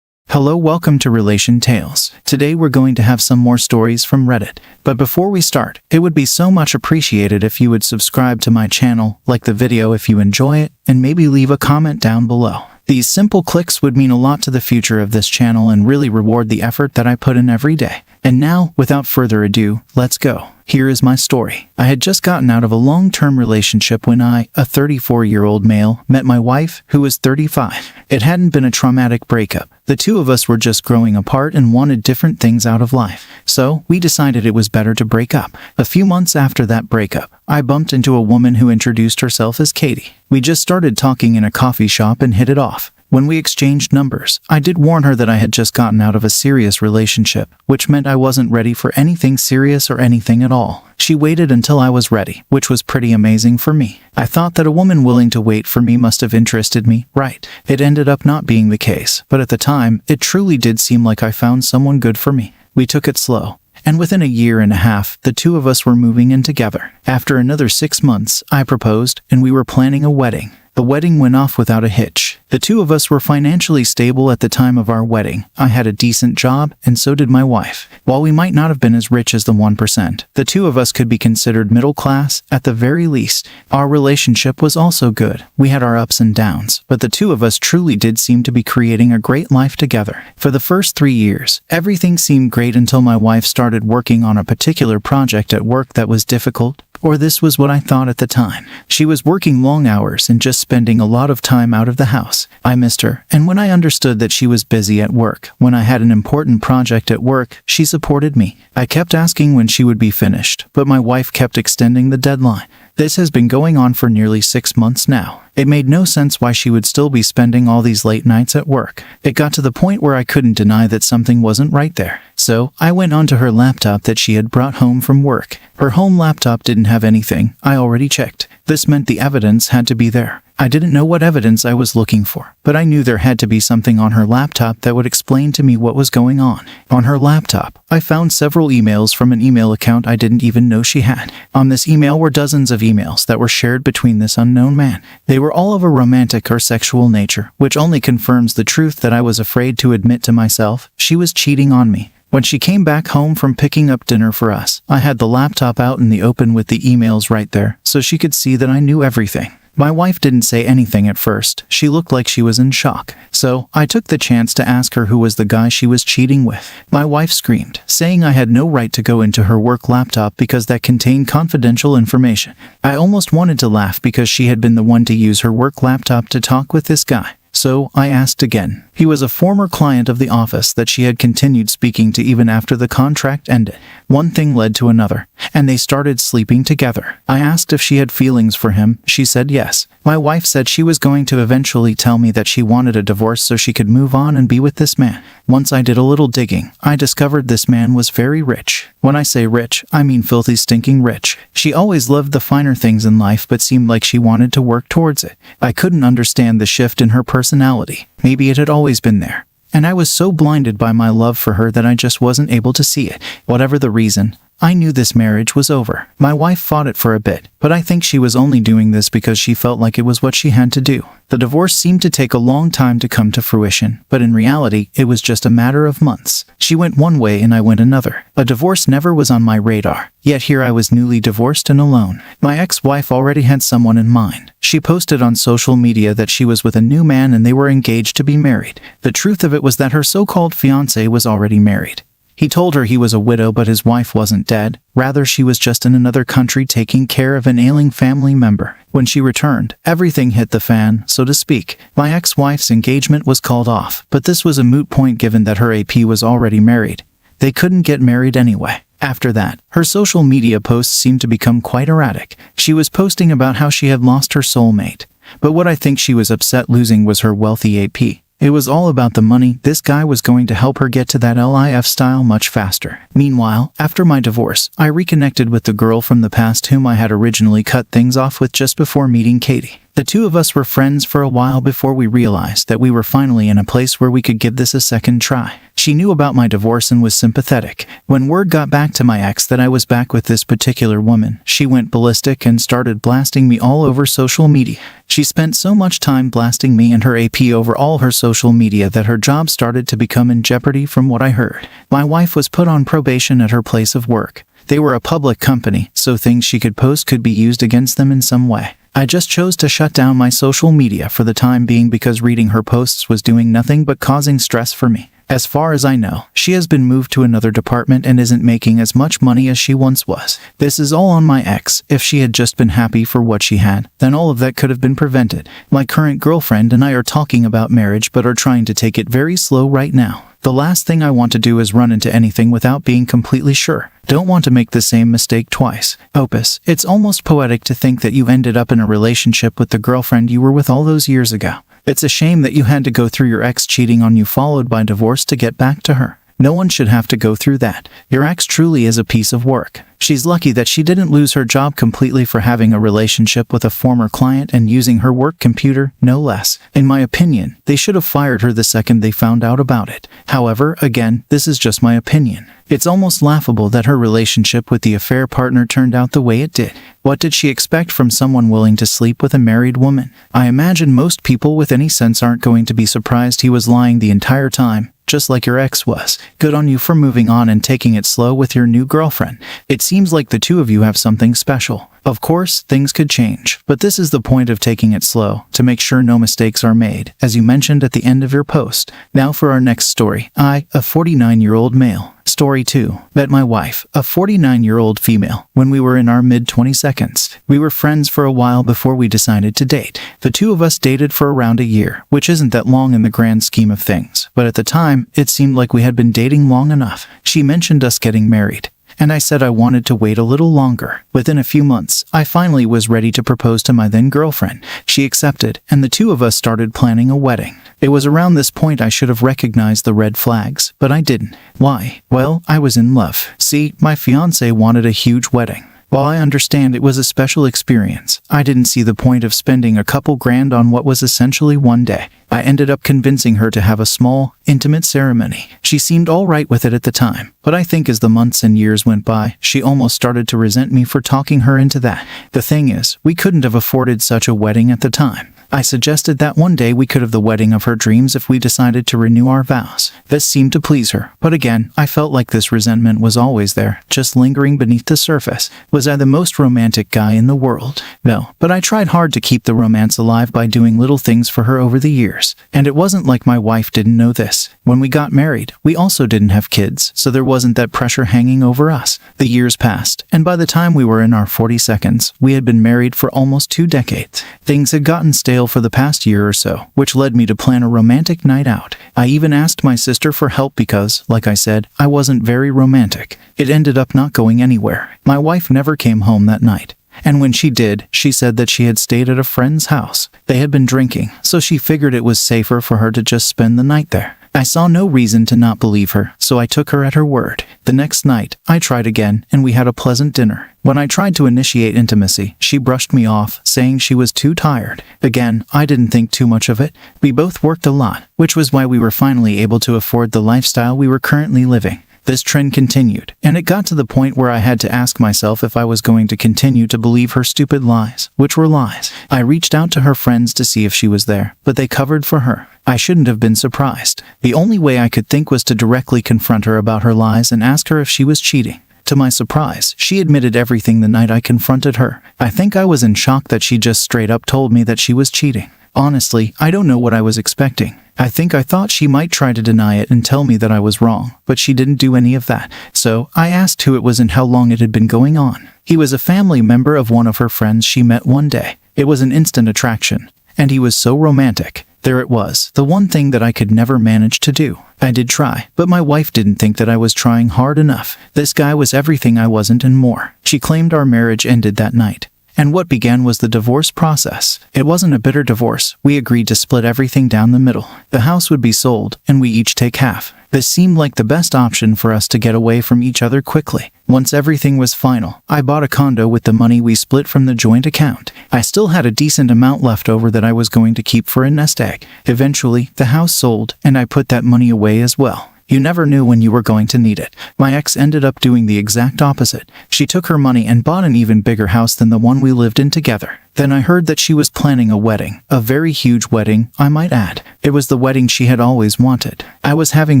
Hello, welcome to Relation Tales. Today we're going to have some more stories from Reddit. But before we start, it would be so much appreciated if you would subscribe to my channel, like the video if you enjoy it, and maybe leave a comment down below. These simple clicks would mean a lot to the future of this channel and really reward the effort that I put in every day. And now, without further ado, let's go. Here is my story. I had just gotten out of a long-term relationship when I, a 34-year-old male, met my wife, who was 35. It hadn't been a traumatic breakup. The 2 of us were just growing apart and wanted different things out of life. So, we decided it was better to break up. A few months after that breakup, I bumped into a woman who introduced herself as Katie. We just started talking in a coffee shop and hit it off. When we exchanged numbers, I did warn her that I had just gotten out of a serious relationship, which meant I wasn't ready for anything serious or anything at all. She waited until I was ready, which was pretty amazing for me. I thought that a woman willing to wait for me must have interested me, right? It ended up not being the case, but at the time, it truly did seem like I found someone good for me. We took it slow, and within a year and a half, the two of us were moving in together. After another 6 months, I proposed, and we were planning a wedding. The wedding went off without a hitch. The two of us were financially stable at the time of our wedding. I had a decent job, and so did my wife. While we might not have been as rich as the 1%, the two of us could be considered middle class at the very least. Our relationship was also good. We had our ups and downs, but the two of us truly did seem to be creating a great life together. For the first 3 years, everything seemed great until my wife started working on a particular project at work that was difficult. Or this was what I thought at the time. She was working long hours and just spending a lot of time out of the house. I missed her, and when I understood that she was busy at work, when I had an important project at work, she supported me. I kept asking when she would be finished, but my wife kept extending the deadline. This has been going on for nearly 6 months now. It made no sense why she would still be spending all these late nights at work. It got to the point where I couldn't deny that something wasn't right there. So, I went onto her laptop that she had brought home from work. Her home laptop didn't have anything. I already checked. This meant the evidence had to be there. I didn't know what evidence I was looking for, but I knew there had to be something on her laptop that would explain to me what was going on. On her laptop, I found several emails from an email account I didn't even know she had. On this email were dozens of emails that were shared between this unknown man. They were all of a romantic or sexual nature, which only confirms the truth that I was afraid to admit to myself. She was cheating on me. When she came back home from picking up dinner for us, I had the laptop out in the open with the emails right there, so she could see that I knew everything. My wife didn't say anything at first. She looked like she was in shock. So, I took the chance to ask her who was the guy she was cheating with. My wife screamed, saying I had no right to go into her work laptop because that contained confidential information. I almost wanted to laugh because she had been the one to use her work laptop to talk with this guy. So, I asked again. He was a former client of the office that she had continued speaking to even after the contract ended. One thing led to another, and they started sleeping together. I asked if she had feelings for him. She said yes. My wife said she was going to eventually tell me that she wanted a divorce so she could move on and be with this man. Once I did a little digging, I discovered this man was very rich. When I say rich, I mean filthy stinking rich. She always loved the finer things in life but seemed like she wanted to work towards it. I couldn't understand the shift in her personality. Maybe it had always been there. And I was so blinded by my love for her that I just wasn't able to see it. Whatever the reason, I knew this marriage was over. My wife fought it for a bit, but I think she was only doing this because she felt like it was what she had to do. The divorce seemed to take a long time to come to fruition, but in reality, it was just a matter of months. She went one way and I went another. A divorce never was on my radar, yet here I was newly divorced and alone. My ex-wife already had someone in mind. She posted on social media that she was with a new man and they were engaged to be married. The truth of it was that her so-called fiancé was already married. He told her he was a widow but his wife wasn't dead. Rather, she was just in another country taking care of an ailing family member. When she returned, everything hit the fan, so to speak. My ex-wife's engagement was called off, but this was a moot point given that her AP was already married. They couldn't get married anyway. After that, her social media posts seemed to become quite erratic. She was posting about how she had lost her soulmate. But what I think she was upset losing was her wealthy AP. It was all about the money. This guy was going to help her get to that lifestyle much faster. Meanwhile, after my divorce, I reconnected with the girl from the past whom I had originally cut things off with just before meeting Katie. The two of us were friends for a while before we realized that we were finally in a place where we could give this a second try. She knew about my divorce and was sympathetic. When word got back to my ex that I was back with this particular woman, she went ballistic and started blasting me all over social media. She spent so much time blasting me and her AP over all her social media that her job started to become in jeopardy from what I heard. My wife was put on probation at her place of work. They were a public company, so things she could post could be used against them in some way. I just chose to shut down my social media for the time being because reading her posts was doing nothing but causing stress for me. As far as I know, she has been moved to another department and isn't making as much money as she once was. This is all on my ex. If she had just been happy for what she had, then all of that could have been prevented. My current girlfriend and I are talking about marriage but are trying to take it very slow right now. The last thing I want to do is run into anything without being completely sure. Don't want to make the same mistake twice. Opus, it's almost poetic to think that you ended up in a relationship with the girlfriend you were with all those years ago. It's a shame that you had to go through your ex cheating on you followed by divorce to get back to her. No one should have to go through that. Your ex truly is a piece of work. She's lucky that she didn't lose her job completely for having a relationship with a former client and using her work computer, no less. In my opinion, they should have fired her the second they found out about it. However, again, this is just my opinion. It's almost laughable that her relationship with the affair partner turned out the way it did. What did she expect from someone willing to sleep with a married woman? I imagine most people with any sense aren't going to be surprised he was lying the entire time, just like your ex was. Good on you for moving on and taking it slow with your new girlfriend. It seems like the two of you have something special. Of course, things could change, but this is the point of taking it slow, to make sure no mistakes are made, as you mentioned at the end of your post. Now for our next story. I, a 49-year-old male. Story 2. Met my wife, a 49-year-old female, when we were in our mid-22nd. We were friends for a while before we decided to date. The two of us dated for around a year, which isn't that long in the grand scheme of things, but at the time, it seemed like we had been dating long enough. She mentioned us getting married, and I said I wanted to wait a little longer. Within a few months, I finally was ready to propose to my then girlfriend. She accepted, and the two of us started planning a wedding. It was around this point I should have recognized the red flags, but I didn't. Why? Well, I was in love. See, my fiancé wanted a huge wedding. While I understand it was a special experience, I didn't see the point of spending a couple grand on what was essentially one day. I ended up convincing her to have a small, intimate ceremony. She seemed all right with it at the time, but I think as the months and years went by, she almost started to resent me for talking her into that. The thing is, we couldn't have afforded such a wedding at the time. I suggested that one day we could have the wedding of her dreams if we decided to renew our vows. This seemed to please her, but again, I felt like this resentment was always there, just lingering beneath the surface. Was I the most romantic guy in the world? No, but I tried hard to keep the romance alive by doing little things for her over the years. And it wasn't like my wife didn't know this. When we got married, we also didn't have kids, so there wasn't that pressure hanging over us. The years passed, and by the time we were in our 42nd, we had been married for almost 2 decades. Things had gotten stale for the past year or so, which led me to plan a romantic night out. I even asked my sister for help because, like I said, I wasn't very romantic. It ended up not going anywhere. My wife never came home that night. And when she did, she said that she had stayed at a friend's house. They had been drinking, so she figured it was safer for her to just spend the night there. I saw no reason to not believe her, so I took her at her word. The next night, I tried again, and we had a pleasant dinner. When I tried to initiate intimacy, she brushed me off, saying she was too tired. Again, I didn't think too much of it. We both worked a lot, which was why we were finally able to afford the lifestyle we were currently living. This trend continued, and it got to the point where I had to ask myself if I was going to continue to believe her stupid lies, which were lies. I reached out to her friends to see if she was there, but they covered for her. I shouldn't have been surprised. The only way I could think was to directly confront her about her lies and ask her if she was cheating. To my surprise, she admitted everything the night I confronted her. I think I was in shock that she just straight up told me that she was cheating. Honestly, I don't know what I was expecting. I thought she might try to deny it and tell me that I was wrong, but she didn't do any of that. So, I asked who it was and how long it had been going on. He was a family member of one of her friends she met one day. It was an instant attraction, and he was so romantic. There it was, the one thing that I could never manage to do. I did try, but my wife didn't think that I was trying hard enough. This guy was everything I wasn't and more. She claimed our marriage ended that night. And what began was the divorce process. It wasn't a bitter divorce. We agreed to split everything down the middle. The house would be sold, and we each take half. This seemed like the best option for us to get away from each other quickly. Once everything was final, I bought a condo with the money we split from the joint account. I still had a decent amount left over that I was going to keep for a nest egg. Eventually, the house sold, and I put that money away as well. You never knew when you were going to need it. My ex ended up doing the exact opposite. She took her money and bought an even bigger house than the one we lived in together. Then I heard that she was planning a wedding. A very huge wedding, I might add. It was the wedding she had always wanted. I was having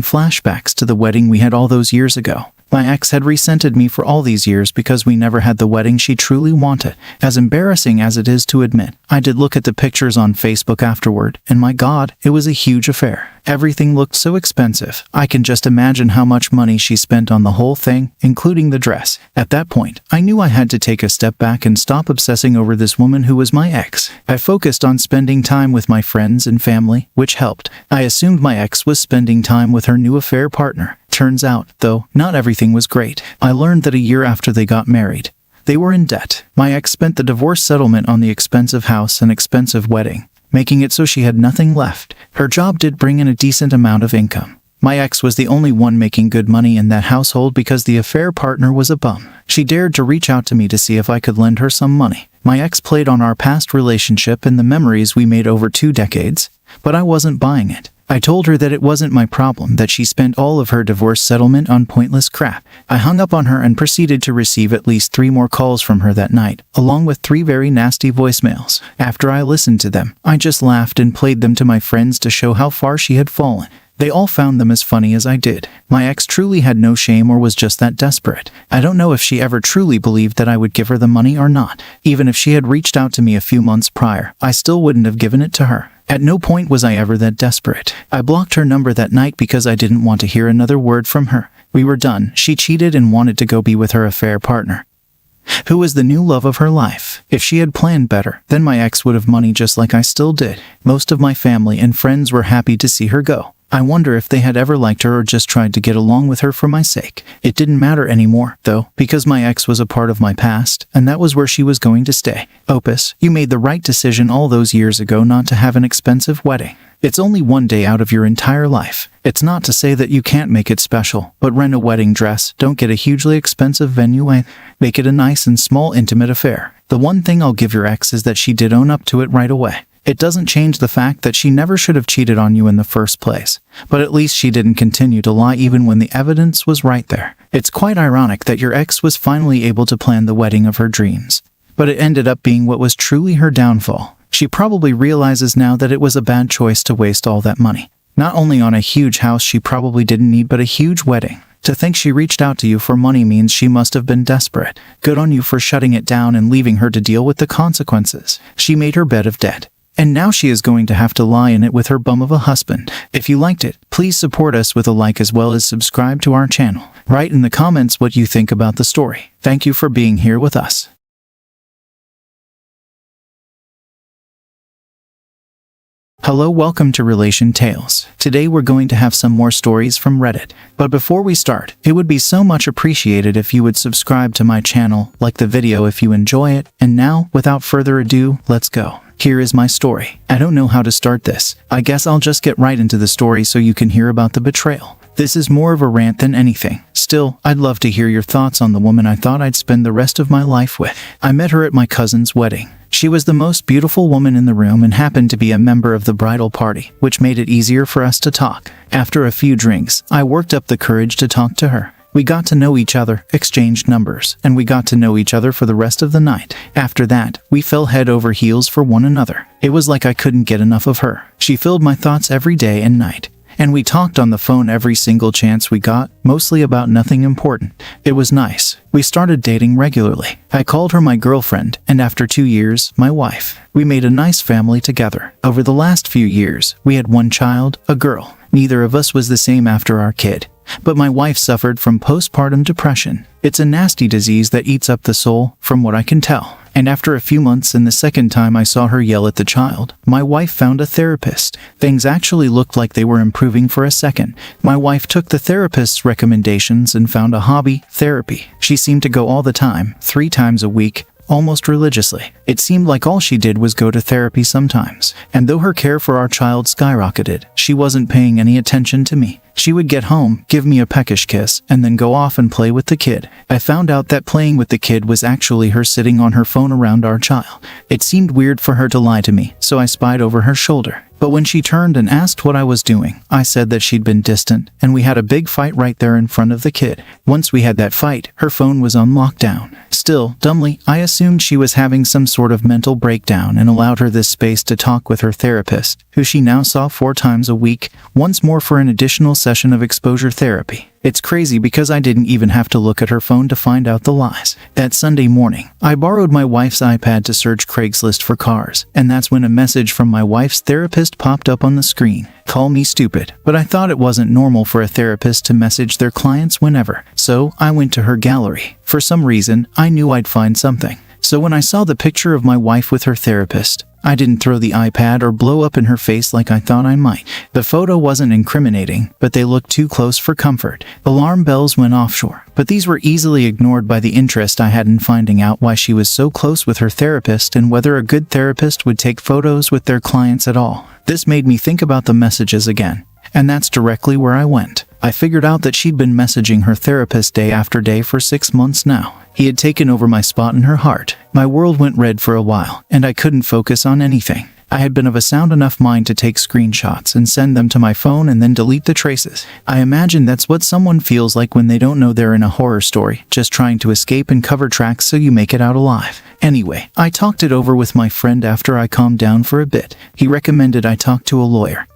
flashbacks to the wedding we had all those years ago. My ex had resented me for all these years because we never had the wedding she truly wanted. As embarrassing as it is to admit, I did look at the pictures on Facebook afterward, and my God, it was a huge affair. Everything looked so expensive. I can just imagine how much money she spent on the whole thing, including the dress. At that point, I knew I had to take a step back and stop obsessing over this woman who was my ex. I focused on spending time with my friends and family, which helped. I assumed my ex was spending time with her new affair partner. Turns out, though, not everything was great. I learned that a year after they got married, they were in debt. My ex spent the divorce settlement on the expensive house and expensive wedding, making it so she had nothing left. Her job did bring in a decent amount of income. My ex was the only one making good money in that household because the affair partner was a bum. She dared to reach out to me to see if I could lend her some money. My ex played on our past relationship and the memories we made over 2 decades, but I wasn't buying it. I told her that it wasn't my problem that she spent all of her divorce settlement on pointless crap. I hung up on her and proceeded to receive at least 3 more calls from her that night, along with 3 very nasty voicemails. After I listened to them, I just laughed and played them to my friends to show how far she had fallen. They all found them as funny as I did. My ex truly had no shame or was just that desperate. I don't know if she ever truly believed that I would give her the money or not. Even if she had reached out to me a few months prior, I still wouldn't have given it to her. At no point was I ever that desperate. I blocked her number that night because I didn't want to hear another word from her. We were done. She cheated and wanted to go be with her affair partner, who was the new love of her life. If she had planned better, then my ex would have money just like I still did. Most of my family and friends were happy to see her go. I wonder if they had ever liked her or just tried to get along with her for my sake. It didn't matter anymore, though, because my ex was a part of my past, and that was where she was going to stay. Opus, you made the right decision all those years ago not to have an expensive wedding. It's only one day out of your entire life. It's not to say that you can't make it special, but rent a wedding dress, don't get a hugely expensive venue, and make it a nice and small intimate affair. The one thing I'll give your ex is that she did own up to it right away. It doesn't change the fact that she never should have cheated on you in the first place, but at least she didn't continue to lie even when the evidence was right there. It's quite ironic that your ex was finally able to plan the wedding of her dreams, but it ended up being what was truly her downfall. She probably realizes now that it was a bad choice to waste all that money, not only on a huge house she probably didn't need, but a huge wedding. To think she reached out to you for money means she must have been desperate. Good on you for shutting it down and leaving her to deal with the consequences. She made her bed of debt, and now she is going to have to lie in it with her bum of a husband. If you liked it, please support us with a like as well as subscribe to our channel. Write in the comments what you think about the story. Thank you for being here with us. Hello, welcome to Relation Tales. Today we're going to have some more stories from Reddit. But before we start, it would be so much appreciated if you would subscribe to my channel, like the video if you enjoy it, and now, without further ado, let's go. Here is my story. I don't know how to start this. I guess I'll just get right into the story so you can hear about the betrayal. This is more of a rant than anything. Still, I'd love to hear your thoughts on the woman I thought I'd spend the rest of my life with. I met her at my cousin's wedding. She was the most beautiful woman in the room and happened to be a member of the bridal party, which made it easier for us to talk. After a few drinks, I worked up the courage to talk to her. We got to know each other, exchanged numbers, and we got to know each other for the rest of the night. After that, we fell head over heels for one another. It was like I couldn't get enough of her. She filled my thoughts every day and night. And we talked on the phone every single chance we got, mostly about nothing important. It was nice. We started dating regularly. I called her my girlfriend, and after 2 years, my wife. We made a nice family together. Over the last few years, we had 1 child, a girl. Neither of us was the same after our kid, but my wife suffered from postpartum depression. It's a nasty disease that eats up the soul, from what I can tell. And after a few months and the second time I saw her yell at the child, my wife found a therapist. Things actually looked like they were improving for a second. My wife took the therapist's recommendations and found a hobby, therapy. She seemed to go all the time, 3 times a week, almost religiously. It seemed like all she did was go to therapy sometimes. And though her care for our child skyrocketed, she wasn't paying any attention to me. She would get home, give me a peckish kiss, and then go off and play with the kid. I found out that playing with the kid was actually her sitting on her phone around our child. It seemed weird for her to lie to me, so I spied over her shoulder. But when she turned and asked what I was doing, I said that she'd been distant, and we had a big fight right there in front of the kid. Once we had that fight, her phone was on lockdown. Still, dumbly, I assumed she was having some sort of mental breakdown and allowed her this space to talk with her therapist, who she now saw 4 times a week, once more for an additional session of exposure therapy. It's crazy because I didn't even have to look at her phone to find out the lies. That Sunday morning, I borrowed my wife's iPad to search Craigslist for cars, and that's when a message from my wife's therapist popped up on the screen. Call me stupid, but I thought it wasn't normal for a therapist to message their clients whenever, so I went to her gallery. For some reason, I knew I'd find something. So when I saw the picture of my wife with her therapist, I didn't throw the iPad or blow up in her face like I thought I might. The photo wasn't incriminating, but they looked too close for comfort. Alarm bells went offshore, but these were easily ignored by the interest I had in finding out why she was so close with her therapist and whether a good therapist would take photos with their clients at all. This made me think about the messages again. and that's directly where I went. I figured out that she'd been messaging her therapist day after day for 6 months now. He had taken over my spot in her heart. My world went red for a while, and I couldn't focus on anything. I had been of a sound enough mind to take screenshots and send them to my phone and then delete the traces. I imagine that's what someone feels like when they don't know they're in a horror story, just trying to escape and cover tracks so you make it out alive. Anyway, I talked it over with my friend after I calmed down for a bit. He recommended I talk to a lawyer,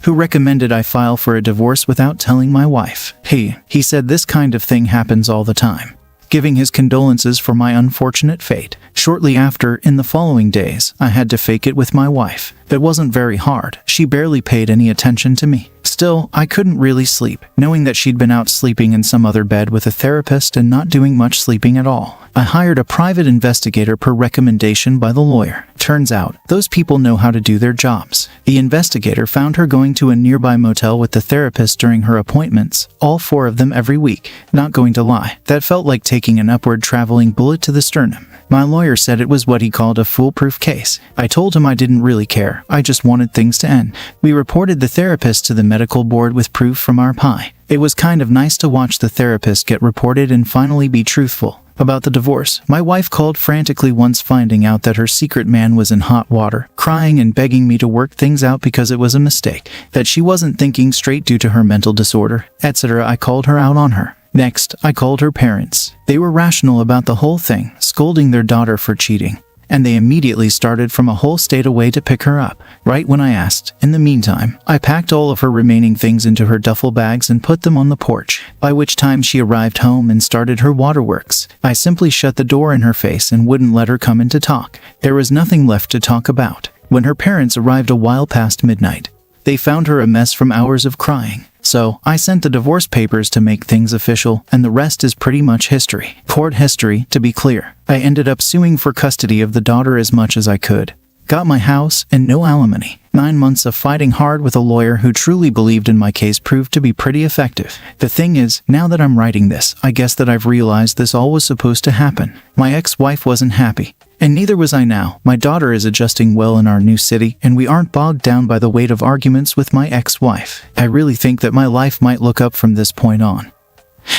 who recommended I file for a divorce without telling my wife. He said this kind of thing happens all the time, giving his condolences for my unfortunate fate. Shortly after, in the following days, I had to fake it with my wife. It wasn't very hard. She barely paid any attention to me. Still, I couldn't really sleep, knowing that she'd been out sleeping in some other bed with a therapist and not doing much sleeping at all. I hired a private investigator per recommendation by the lawyer. Turns out, those people know how to do their jobs. The investigator found her going to a nearby motel with the therapist during her appointments, all 4 of them every week. Not going to lie, that felt like taking an upward traveling bullet to the sternum. My lawyer said it was what he called a foolproof case. I told him I didn't really care, I just wanted things to end. We reported the therapist to the medical board with proof from our PI. It was kind of nice to watch the therapist get reported and finally be truthful about the divorce. My wife called frantically once finding out that her secret man was in hot water, crying and begging me to work things out because it was a mistake, that she wasn't thinking straight due to her mental disorder, etc. I called her out on her. Next, I called her parents. They were rational about the whole thing, scolding their daughter for cheating, and they immediately started from a whole state away to pick her up, right when I asked. In the meantime, I packed all of her remaining things into her duffel bags and put them on the porch, by which time she arrived home and started her waterworks. I simply shut the door in her face and wouldn't let her come in to talk. There was nothing left to talk about. When her parents arrived a while past midnight, they found her a mess from hours of crying. So, I sent the divorce papers to make things official, and the rest is pretty much history. Court history, to be clear. I ended up suing for custody of the daughter as much as I could. Got my house and no alimony. 9 months of fighting hard with a lawyer who truly believed in my case proved to be pretty effective. The thing is, now that I'm writing this, I guess that I've realized this all was supposed to happen. My ex-wife wasn't happy, and neither was I now. My daughter is adjusting well in our new city, and we aren't bogged down by the weight of arguments with my ex-wife. I really think that my life might look up from this point on.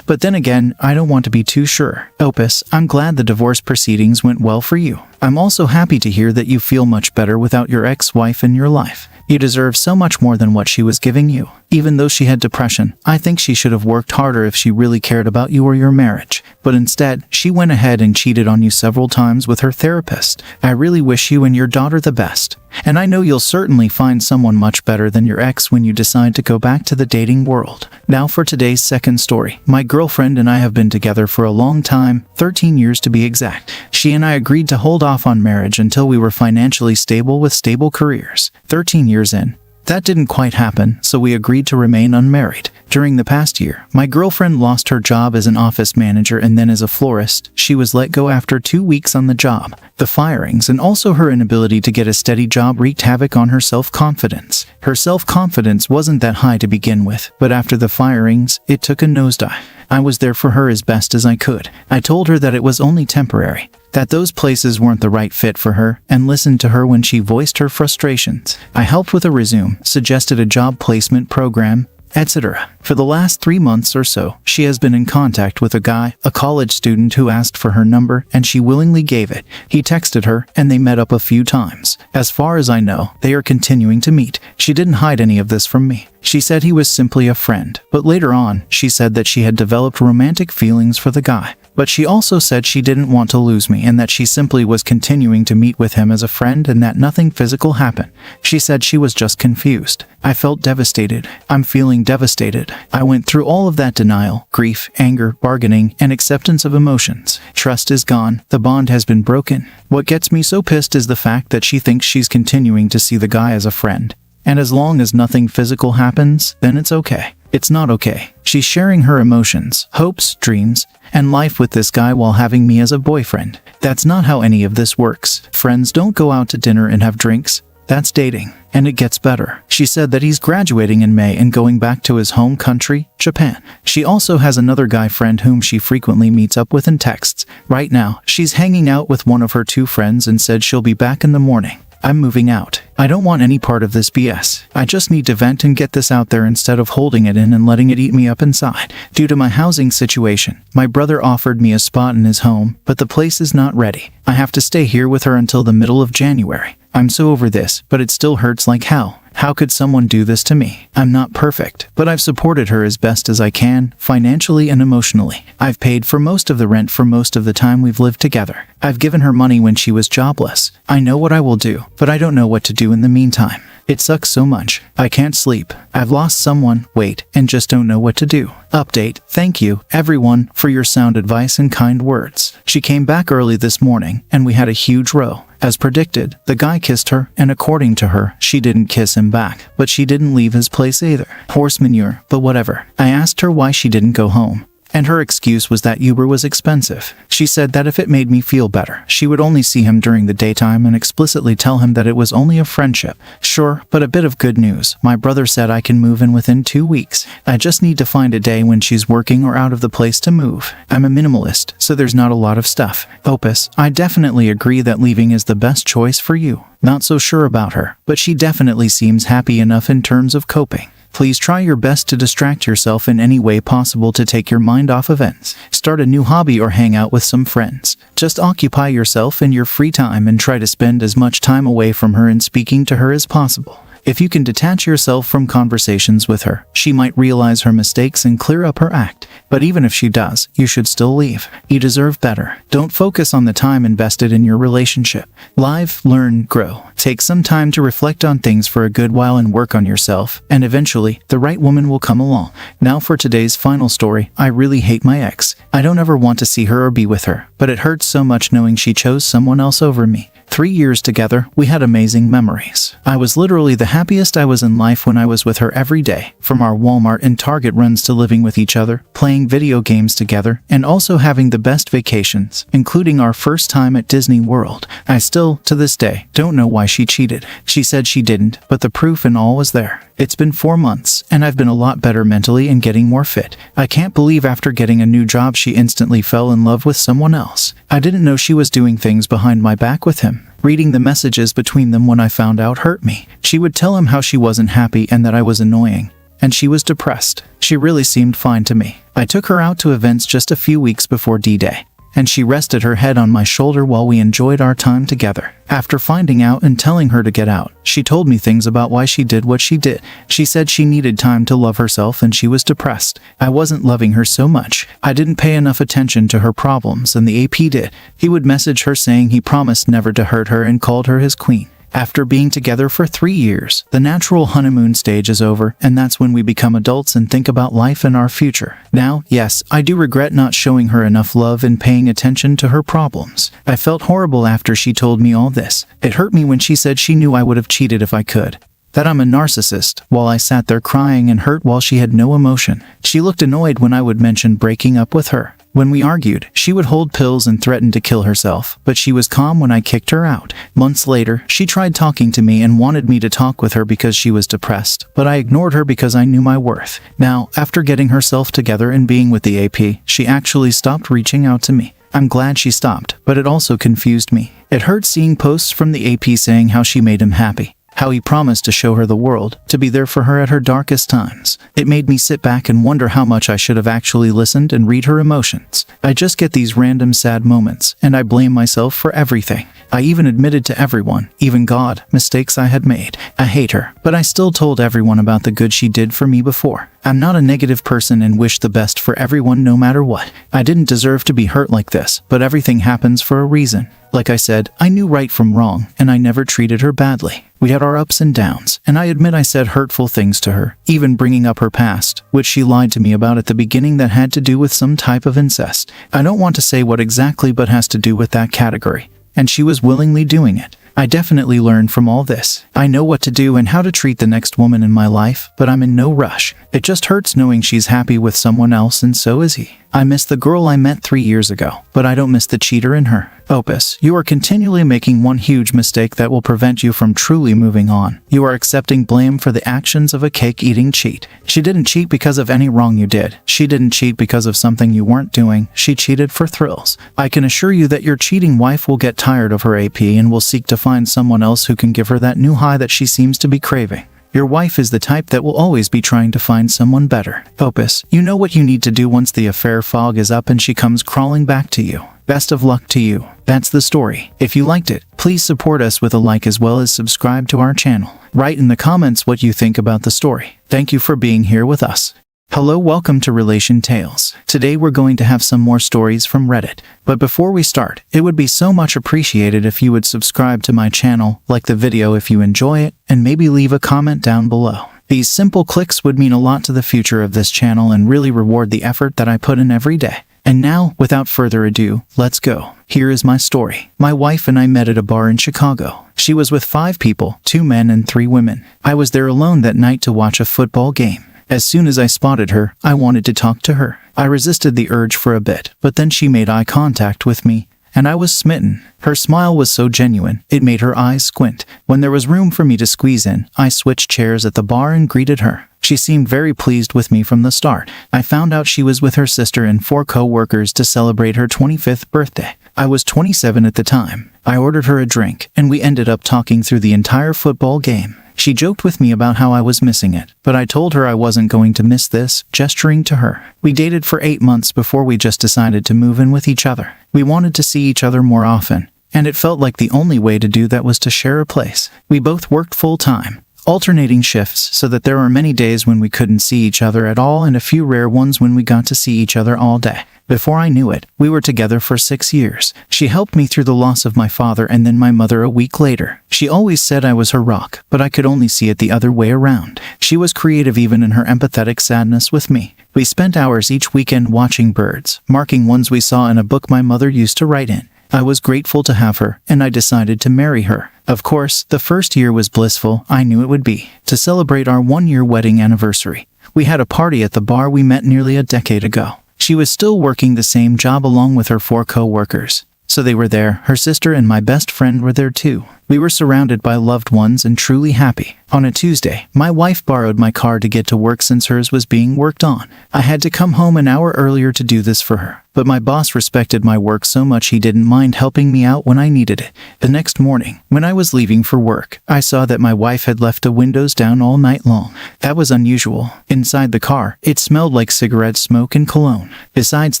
But then again, I don't want to be too sure. Opus, I'm glad the divorce proceedings went well for you. I'm also happy to hear that you feel much better without your ex-wife in your life. You deserve so much more than what she was giving you. Even though she had depression, I think she should have worked harder if she really cared about you or your marriage. But instead, she went ahead and cheated on you several times with her therapist. I really wish you and your daughter the best. And I know you'll certainly find someone much better than your ex when you decide to go back to the dating world. Now for today's second story. My girlfriend and I have been together for a long time, 13 years to be exact. She and I agreed to hold off on marriage until we were financially stable with stable careers. 13 years in, that didn't quite happen, so we agreed to remain unmarried. During the past year, my girlfriend lost her job as an office manager and then as a florist. She was let go after 2 weeks on the job. The firings and also her inability to get a steady job wreaked havoc on her self-confidence. Her self-confidence wasn't that high to begin with, but after the firings, it took a nosedive. I was there for her as best as I could. I told her that it was only temporary, that those places weren't the right fit for her, and listened to her when she voiced her frustrations. I helped with a resume, suggested a job placement program, etc. For the last 3 months or so, she has been in contact with a guy, a college student who asked for her number, and she willingly gave it. He texted her, and they met up a few times. As far as I know, they are continuing to meet. She didn't hide any of this from me. She said he was simply a friend, but later on, she said that she had developed romantic feelings for the guy. But she also said she didn't want to lose me and that she simply was continuing to meet with him as a friend and that nothing physical happened. She said she was just confused. I felt devastated. I'm feeling devastated. I went through all of that denial, grief, anger, bargaining, and acceptance of emotions. Trust is gone. The bond has been broken. What gets me so pissed is the fact that she thinks she's continuing to see the guy as a friend. And as long as nothing physical happens, then it's okay. It's not okay. She's sharing her emotions, hopes, dreams, and life with this guy while having me as a boyfriend. That's not how any of this works. Friends don't go out to dinner and have drinks. That's dating. And it gets better. She said that he's graduating in May and going back to his home country, Japan. She also has another guy friend whom she frequently meets up with and texts. Right now, she's hanging out with one of her 2 friends and said she'll be back in the morning. I'm moving out. I don't want any part of this BS. I just need to vent and get this out there instead of holding it in and letting it eat me up inside. Due to my housing situation, my brother offered me a spot in his home, but the place is not ready. I have to stay here with her until the middle of January. I'm so over this, but it still hurts like hell. How could someone do this to me? I'm not perfect, but I've supported her as best as I can, financially and emotionally. I've paid for most of the rent for most of the time we've lived together. I've given her money when she was jobless. I know what I will do, but I don't know what to do in the meantime. It sucks so much. I can't sleep. I've lost someone, and just don't know what to do. Update. Thank you, everyone, for your sound advice and kind words. She came back early this morning, and we had a huge row. As predicted, the guy kissed her, and according to her, she didn't kiss him back, but she didn't leave his place either. Horse manure, but whatever. I asked her why she didn't go home, and her excuse was that Uber was expensive. She said that if it made me feel better, she would only see him during the daytime and explicitly tell him that it was only a friendship. Sure, but a bit of good news. My brother said I can move in within 2 weeks. I just need to find a day when she's working or out of the place to move. I'm a minimalist, so there's not a lot of stuff. Opus, I definitely agree that leaving is the best choice for you. Not so sure about her, but she definitely seems happy enough in terms of coping. Please try your best to distract yourself in any way possible to take your mind off events. Start a new hobby or hang out with some friends. Just occupy yourself in your free time and try to spend as much time away from her and speaking to her as possible. If you can detach yourself from conversations with her, she might realize her mistakes and clear up her act. But even if she does, you should still leave. You deserve better. Don't focus on the time invested in your relationship. Live, learn, grow. Take some time to reflect on things for a good while and work on yourself, and eventually, the right woman will come along. Now for today's final story. I really hate my ex. I don't ever want to see her or be with her, but it hurts so much knowing she chose someone else over me. 3 years together, we had amazing memories. I was literally the happiest I was in life when I was with her every day, from our Walmart and Target runs to living with each other, playing video games together, and also having the best vacations, including our first time at Disney World. I still, to this day, don't know why she cheated. She said she didn't, but the proof and all was there. It's been 4 months, and I've been a lot better mentally and getting more fit. I can't believe after getting a new job she instantly fell in love with someone else. I didn't know she was doing things behind my back with him. Reading the messages between them when I found out hurt me. She would tell him how she wasn't happy and that I was annoying, and she was depressed. She really seemed fine to me. I took her out to events just a few weeks before D-Day, and she rested her head on my shoulder while we enjoyed our time together. After finding out and telling her to get out, she told me things about why she did what she did. She said she needed time to love herself and she was depressed. I wasn't loving her so much. I didn't pay enough attention to her problems and the AP did. He would message her saying he promised never to hurt her and called her his queen. After being together for 3 years, the natural honeymoon stage is over, and that's when we become adults and think about life and our future. Now, yes, I do regret not showing her enough love and paying attention to her problems. I felt horrible after she told me all this. It hurt me when she said she knew I would have cheated if I could. That I'm a narcissist, while I sat there crying and hurt while she had no emotion. She looked annoyed when I would mention breaking up with her. When we argued, she would hold pills and threaten to kill herself, but she was calm when I kicked her out. Months later, she tried talking to me and wanted me to talk with her because she was depressed, but I ignored her because I knew my worth. Now, after getting herself together and being with the AP, she actually stopped reaching out to me. I'm glad she stopped, but it also confused me. It hurt seeing posts from the AP saying how she made him happy, how he promised to show her the world, to be there for her at her darkest times. It made me sit back and wonder how much I should have actually listened and read her emotions. I just get these random sad moments, and I blame myself for everything. I even admitted to everyone, even God, mistakes I had made. I hate her, but I still told everyone about the good she did for me before. I'm not a negative person and wish the best for everyone no matter what. I didn't deserve to be hurt like this, but everything happens for a reason. Like I said, I knew right from wrong, and I never treated her badly. We had our ups and downs, and I admit I said hurtful things to her, even bringing up her past, which she lied to me about at the beginning that had to do with some type of incest. I don't want to say what exactly, but has to do with that category. And she was willingly doing it. I definitely learned from all this. I know what to do and how to treat the next woman in my life, but I'm in no rush. It just hurts knowing she's happy with someone else and so is he. I miss the girl I met 3 years ago, but I don't miss the cheater in her. Opus, you are continually making one huge mistake that will prevent you from truly moving on. You are accepting blame for the actions of a cake-eating cheat. She didn't cheat because of any wrong you did. She didn't cheat because of something you weren't doing. She cheated for thrills. I can assure you that your cheating wife will get tired of her AP and will seek to find someone else who can give her that new high that she seems to be craving. Your wife is the type that will always be trying to find someone better. Opus, you know what you need to do once the affair fog is up and she comes crawling back to you. Best of luck to you. That's the story. If you liked it, please support us with a like as well as subscribe to our channel. Write in the comments what you think about the story. Thank you for being here with us. Hello, welcome to Relation Tales. Today we're going to have some more stories from Reddit. But before we start, it would be so much appreciated if you would subscribe to my channel, like the video if you enjoy it, and maybe leave a comment down below. These simple clicks would mean a lot to the future of this channel and really reward the effort that I put in every day. And now, without further ado, let's go. Here is my story. My wife and I met at a bar in Chicago. She was with 5 people, 2 men and 3 women. I was there alone that night to watch a football game. As soon as I spotted her, I wanted to talk to her. I resisted the urge for a bit, but then she made eye contact with me, and I was smitten. Her smile was so genuine, it made her eyes squint. When there was room for me to squeeze in, I switched chairs at the bar and greeted her. She seemed very pleased with me from the start. I found out she was with her sister and 4 co-workers to celebrate her 25th birthday. I was 27 at the time. I ordered her a drink, and we ended up talking through the entire football game. She joked with me about how I was missing it, but I told her I wasn't going to miss this, gesturing to her. We dated for 8 months before we just decided to move in with each other. We wanted to see each other more often, and it felt like the only way to do that was to share a place. We both worked full-time, alternating shifts, so that there were many days when we couldn't see each other at all and a few rare ones when we got to see each other all day. Before I knew it, we were together for 6 years. She helped me through the loss of my father and then my mother a week later. She always said I was her rock, but I could only see it the other way around. She was creative even in her empathetic sadness with me. We spent hours each weekend watching birds, marking ones we saw in a book my mother used to write in. I was grateful to have her, and I decided to marry her. Of course, the first year was blissful. I knew it would be. To celebrate our 1-year wedding anniversary, we had a party at the bar we met nearly a decade ago. She was still working the same job along with her 4 co-workers. So they were there. Her sister and my best friend were there too. We were surrounded by loved ones and truly happy. On a Tuesday, my wife borrowed my car to get to work since hers was being worked on. I had to come home an hour earlier to do this for her, but my boss respected my work so much he didn't mind helping me out when I needed it. The next morning, when I was leaving for work, I saw that my wife had left the windows down all night long. That was unusual. Inside the car, it smelled like cigarette smoke and cologne. Besides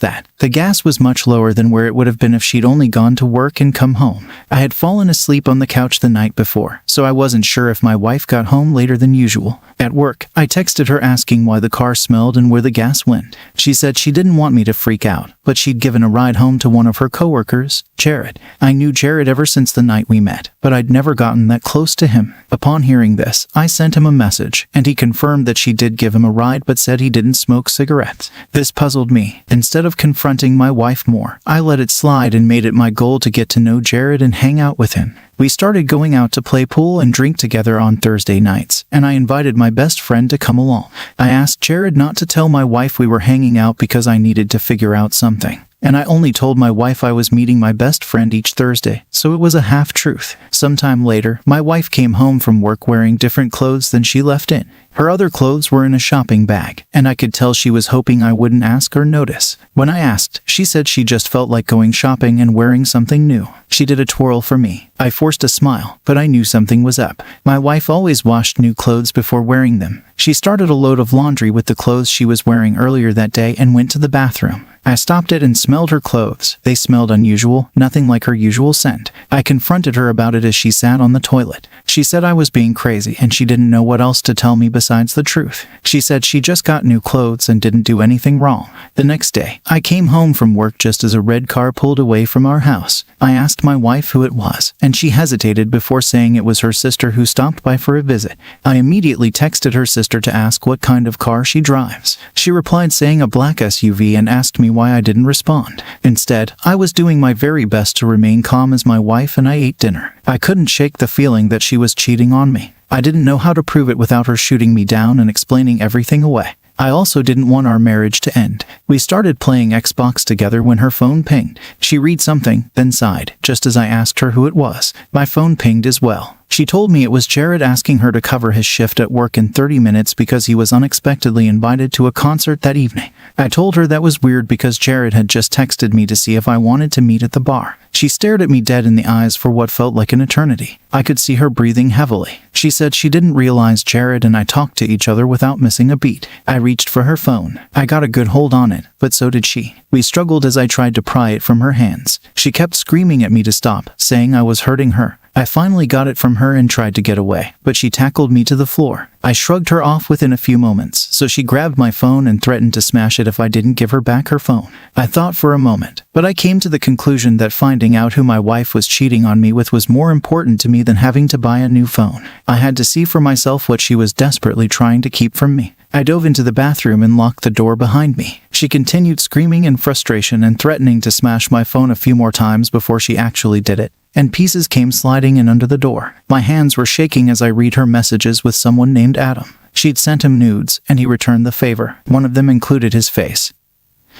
that, the gas was much lower than where it would have been if she'd only gone to work and come home. I had fallen asleep on the couch the night before, so I wasn't sure if my wife got home later than usual. At work, I texted her asking why the car smelled and where the gas went. She said she didn't want me to freak out, but she'd given a ride home to one of her coworkers, Jared. I knew Jared ever since the night we met, but I'd never gotten that close to him. Upon hearing this, I sent him a message, and he confirmed that she did give him a ride but said he didn't smoke cigarettes. This puzzled me. Instead of confronting my wife more, I let it slide and made it my goal to get to know Jared and hang out with him. We started going out to play pool and drink together on Thursday nights, and I invited my best friend to come along. I asked Jared not to tell my wife we were hanging out because I needed to figure out something. And I only told my wife I was meeting my best friend each Thursday, so it was a half-truth. Sometime later, my wife came home from work wearing different clothes than she left in. Her other clothes were in a shopping bag, and I could tell she was hoping I wouldn't ask or notice. When I asked, she said she just felt like going shopping and wearing something new. She did a twirl for me. I forced a smile, but I knew something was up. My wife always washed new clothes before wearing them. She started a load of laundry with the clothes she was wearing earlier that day and went to the bathroom. I stopped it and smelled her clothes. They smelled unusual, nothing like her usual scent. I confronted her about it as she sat on the toilet. She said I was being crazy and she didn't know what else to tell me besides the truth. She said she just got new clothes and didn't do anything wrong. The next day, I came home from work just as a red car pulled away from our house. I asked my wife who it was, and she hesitated before saying it was her sister who stopped by for a visit. I immediately texted her sister to ask what kind of car she drives. She replied saying a black SUV and asked me why I didn't respond. Instead, I was doing my very best to remain calm as my wife and I ate dinner. I couldn't shake the feeling that she was cheating on me. I didn't know how to prove it without her shooting me down and explaining everything away. I also didn't want our marriage to end. We started playing Xbox together when her phone pinged. She read something, then sighed, just as I asked her who it was. My phone pinged as well. She told me it was Jared asking her to cover his shift at work in 30 minutes because he was unexpectedly invited to a concert that evening. I told her that was weird because Jared had just texted me to see if I wanted to meet at the bar. She stared at me dead in the eyes for what felt like an eternity. I could see her breathing heavily. She said she didn't realize Jared and I talked to each other without missing a beat. I reached for her phone. I got a good hold on it, but so did she. We struggled as I tried to pry it from her hands. She kept screaming at me to stop, saying I was hurting her. I finally got it from her and tried to get away, but she tackled me to the floor. I shrugged her off within a few moments, so she grabbed my phone and threatened to smash it if I didn't give her back her phone. I thought for a moment, but I came to the conclusion that finding out who my wife was cheating on me with was more important to me than having to buy a new phone. I had to see for myself what she was desperately trying to keep from me. I dove into the bathroom and locked the door behind me. She continued screaming in frustration and threatening to smash my phone a few more times before she actually did it, and pieces came sliding in under the door. My hands were shaking as I read her messages with someone named Adam. She'd sent him nudes, and he returned the favor. One of them included his face.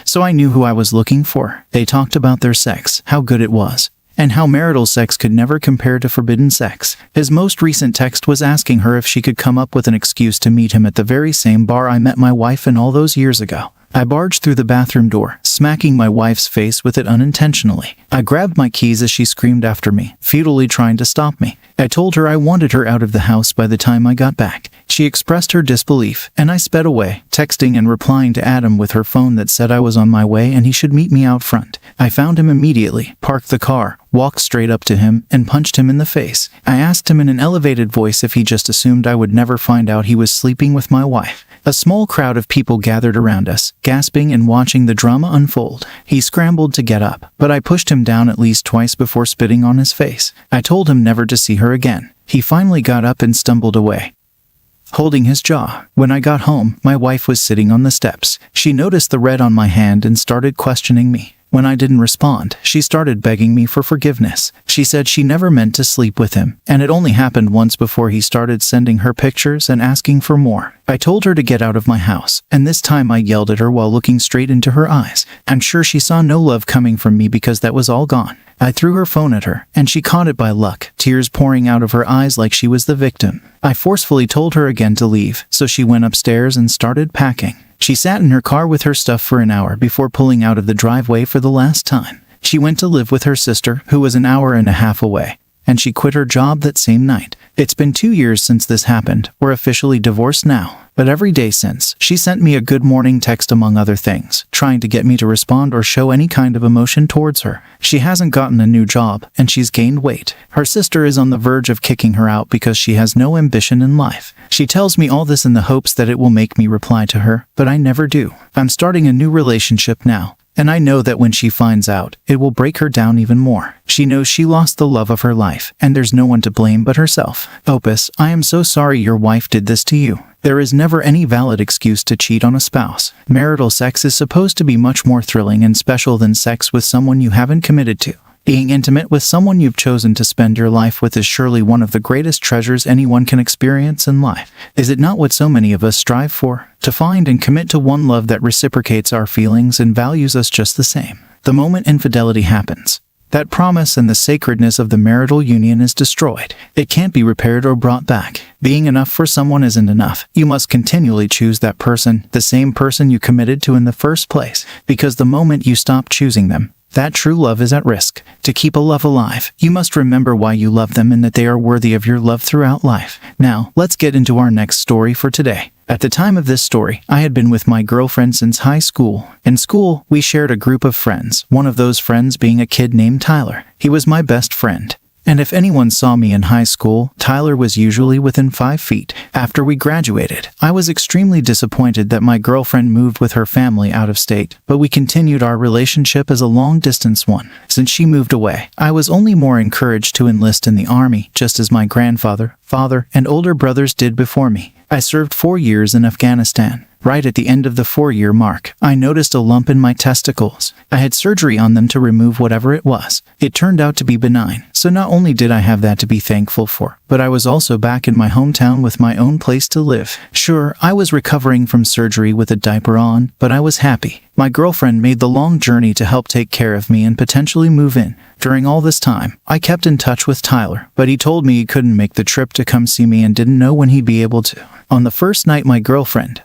So I knew who I was looking for. They talked about their sex, how good it was, and how marital sex could never compare to forbidden sex. His most recent text was asking her if she could come up with an excuse to meet him at the very same bar I met my wife in all those years ago. I barged through the bathroom door, smacking my wife's face with it unintentionally. I grabbed my keys as she screamed after me, futilely trying to stop me. I told her I wanted her out of the house by the time I got back. She expressed her disbelief, and I sped away, texting and replying to Adam with her phone that said I was on my way and he should meet me out front. I found him immediately, parked the car, walked straight up to him, and punched him in the face. I asked him in an elevated voice if he just assumed I would never find out he was sleeping with my wife. A small crowd of people gathered around us, gasping and watching the drama unfold. He scrambled to get up, but I pushed him down at least twice before spitting on his face. I told him never to see her again. He finally got up and stumbled away, holding his jaw. When I got home, my wife was sitting on the steps. She noticed the red on my hand and started questioning me. When I didn't respond, she started begging me for forgiveness. She said she never meant to sleep with him, and it only happened once before he started sending her pictures and asking for more. I told her to get out of my house, and this time I yelled at her while looking straight into her eyes. I'm sure she saw no love coming from me because that was all gone. I threw her phone at her, and she caught it by luck, tears pouring out of her eyes like she was the victim. I forcefully told her again to leave, so she went upstairs and started packing. She sat in her car with her stuff for an hour before pulling out of the driveway for the last time. She went to live with her sister, who was an hour and a half away, and she quit her job that same night. It's been 2 years since this happened. We're officially divorced now. But every day since, she sent me a good morning text among other things, trying to get me to respond or show any kind of emotion towards her. She hasn't gotten a new job, and she's gained weight. Her sister is on the verge of kicking her out because she has no ambition in life. She tells me all this in the hopes that it will make me reply to her, but I never do. I'm starting a new relationship now, and I know that when she finds out, it will break her down even more. She knows she lost the love of her life, and there's no one to blame but herself. Opus, I am so sorry your wife did this to you. There is never any valid excuse to cheat on a spouse. Marital sex is supposed to be much more thrilling and special than sex with someone you haven't committed to. Being intimate with someone you've chosen to spend your life with is surely one of the greatest treasures anyone can experience in life. Is it not what so many of us strive for? To find and commit to one love that reciprocates our feelings and values us just the same. The moment infidelity happens, that promise and the sacredness of the marital union is destroyed. It can't be repaired or brought back. Being enough for someone isn't enough. You must continually choose that person, the same person you committed to in the first place, because the moment you stop choosing them, that true love is at risk. To keep a love alive, you must remember why you love them and that they are worthy of your love throughout life. Now, let's get into our next story for today. At the time of this story, I had been with my girlfriend since high school. In school, we shared a group of friends, one of those friends being a kid named Tyler. He was my best friend. And if anyone saw me in high school, Tyler was usually within 5 feet. After we graduated, I was extremely disappointed that my girlfriend moved with her family out of state, but we continued our relationship as a long-distance one. Since she moved away, I was only more encouraged to enlist in the army, just as my grandfather, father, and older brothers did before me. I served 4 years in Afghanistan. Right at the end of the 4-year mark, I noticed a lump in my testicles. I had surgery on them to remove whatever it was. It turned out to be benign, so So not only did I have that to be thankful for, but I was also back in my hometown with my own place to live. Sure, I was recovering from surgery with a diaper on, but I was happy. My girlfriend made the long journey to help take care of me and potentially move in. During all this time, I kept in touch with Tyler, but he told me he couldn't make the trip to come see me and didn't know when he'd be able to. On the first night my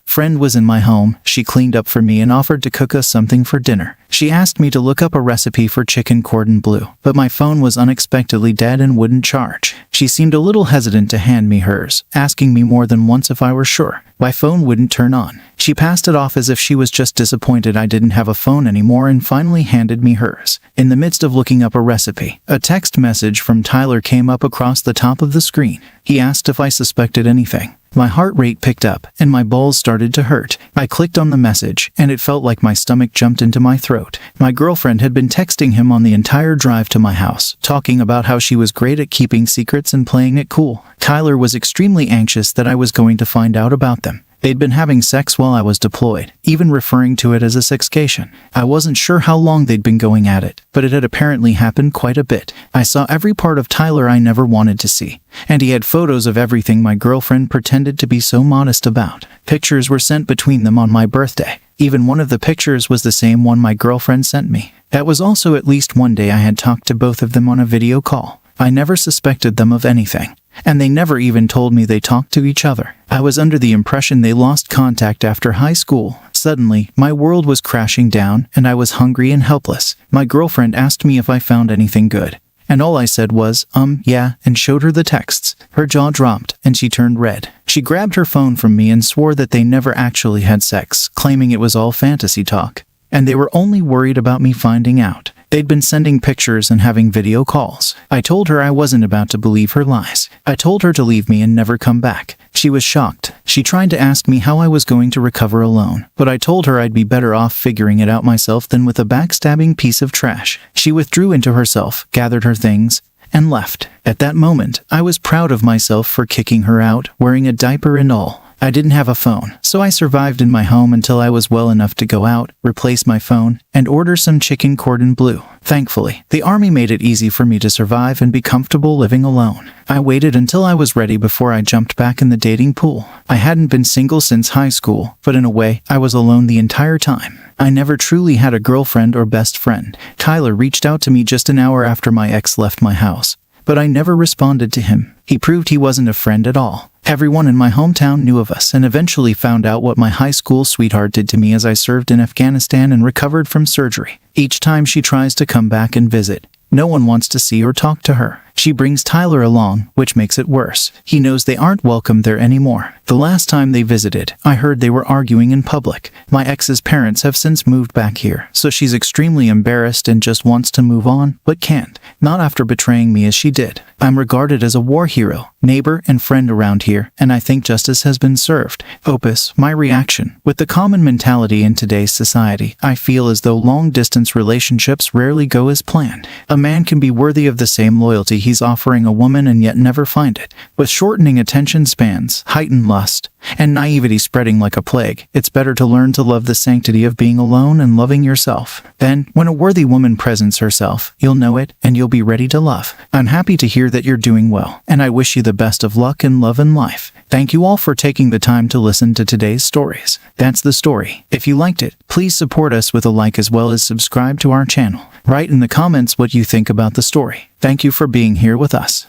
friend was in my home, she cleaned up for me and offered to cook us something for dinner. She asked me to look up a recipe for chicken cordon bleu, but my phone was unexpectedly dead and wouldn't charge. She seemed a little hesitant to hand me hers, asking me more than once if I were sure. My phone wouldn't turn on. She passed it off as if she was just disappointed I didn't have a phone anymore and finally handed me hers. In the midst of looking up a recipe, a text message from Tyler came up across the top of the screen. He asked if I suspected anything. My heart rate picked up, and my balls started to hurt. I clicked on the message, and it felt like my stomach jumped into my throat. My girlfriend had been texting him on the entire drive to my house, talking about how she was great at keeping secrets and playing it cool. Tyler was extremely anxious that I was going to find out about them. They'd been having sex while I was deployed, even referring to it as a sexcation. I wasn't sure how long they'd been going at it, but it had apparently happened quite a bit. I saw every part of Tyler I never wanted to see, and he had photos of everything my girlfriend pretended to be so modest about. Pictures were sent between them on my birthday. Even one of the pictures was the same one my girlfriend sent me. That was also at least one day I had talked to both of them on a video call. I never suspected them of anything, and they never even told me they talked to each other. I was under the impression they lost contact after high school. Suddenly, my world was crashing down, and I was hungry and helpless. My girlfriend asked me if I found anything good, and all I said was, yeah, and showed her the texts. Her jaw dropped, and she turned red. She grabbed her phone from me and swore that they never actually had sex, claiming it was all fantasy talk, and they were only worried about me finding out. They'd been sending pictures and having video calls. I told her I wasn't about to believe her lies. I told her to leave me and never come back. She was shocked. She tried to ask me how I was going to recover alone, but I told her I'd be better off figuring it out myself than with a backstabbing piece of trash. She withdrew into herself, gathered her things, and left. At that moment, I was proud of myself for kicking her out, wearing a diaper and all. I didn't have a phone, so I survived in my home until I was well enough to go out, replace my phone, and order some chicken cordon bleu. Thankfully, the army made it easy for me to survive and be comfortable living alone. I waited until I was ready before I jumped back in the dating pool. I hadn't been single since high school, but in a way, I was alone the entire time. I never truly had a girlfriend or best friend. Tyler reached out to me just an hour after my ex left my house, but I never responded to him. He proved he wasn't a friend at all. Everyone in my hometown knew of us and eventually found out what my high school sweetheart did to me as I served in Afghanistan and recovered from surgery. Each time she tries to come back and visit, no one wants to see or talk to her. She brings Tyler along, which makes it worse. He knows they aren't welcome there anymore. The last time they visited, I heard they were arguing in public. My ex's parents have since moved back here, so she's extremely embarrassed and just wants to move on, but can't. Not after betraying me as she did. I'm regarded as a war hero, neighbor, and friend around here, and I think justice has been served. Opus, my reaction. With the common mentality in today's society, I feel as though long-distance relationships rarely go as planned. A man can be worthy of the same loyalty he's offering a woman and yet never find it. With shortening attention spans, heightened lust, and naivety spreading like a plague, it's better to learn to love the sanctity of being alone and loving yourself. Then, when a worthy woman presents herself, you'll know it, and you'll be ready to love. I'm happy to hear that you're doing well, and I wish you the best of luck in love and life. Thank you all for taking the time to listen to today's stories. That's the story. If you liked it, please support us with a like as well as subscribe to our channel. Write in the comments what you think about the story. Thank you for being here with us.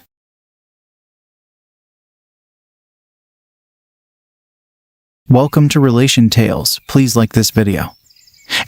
Welcome to Relation Tales. Please like this video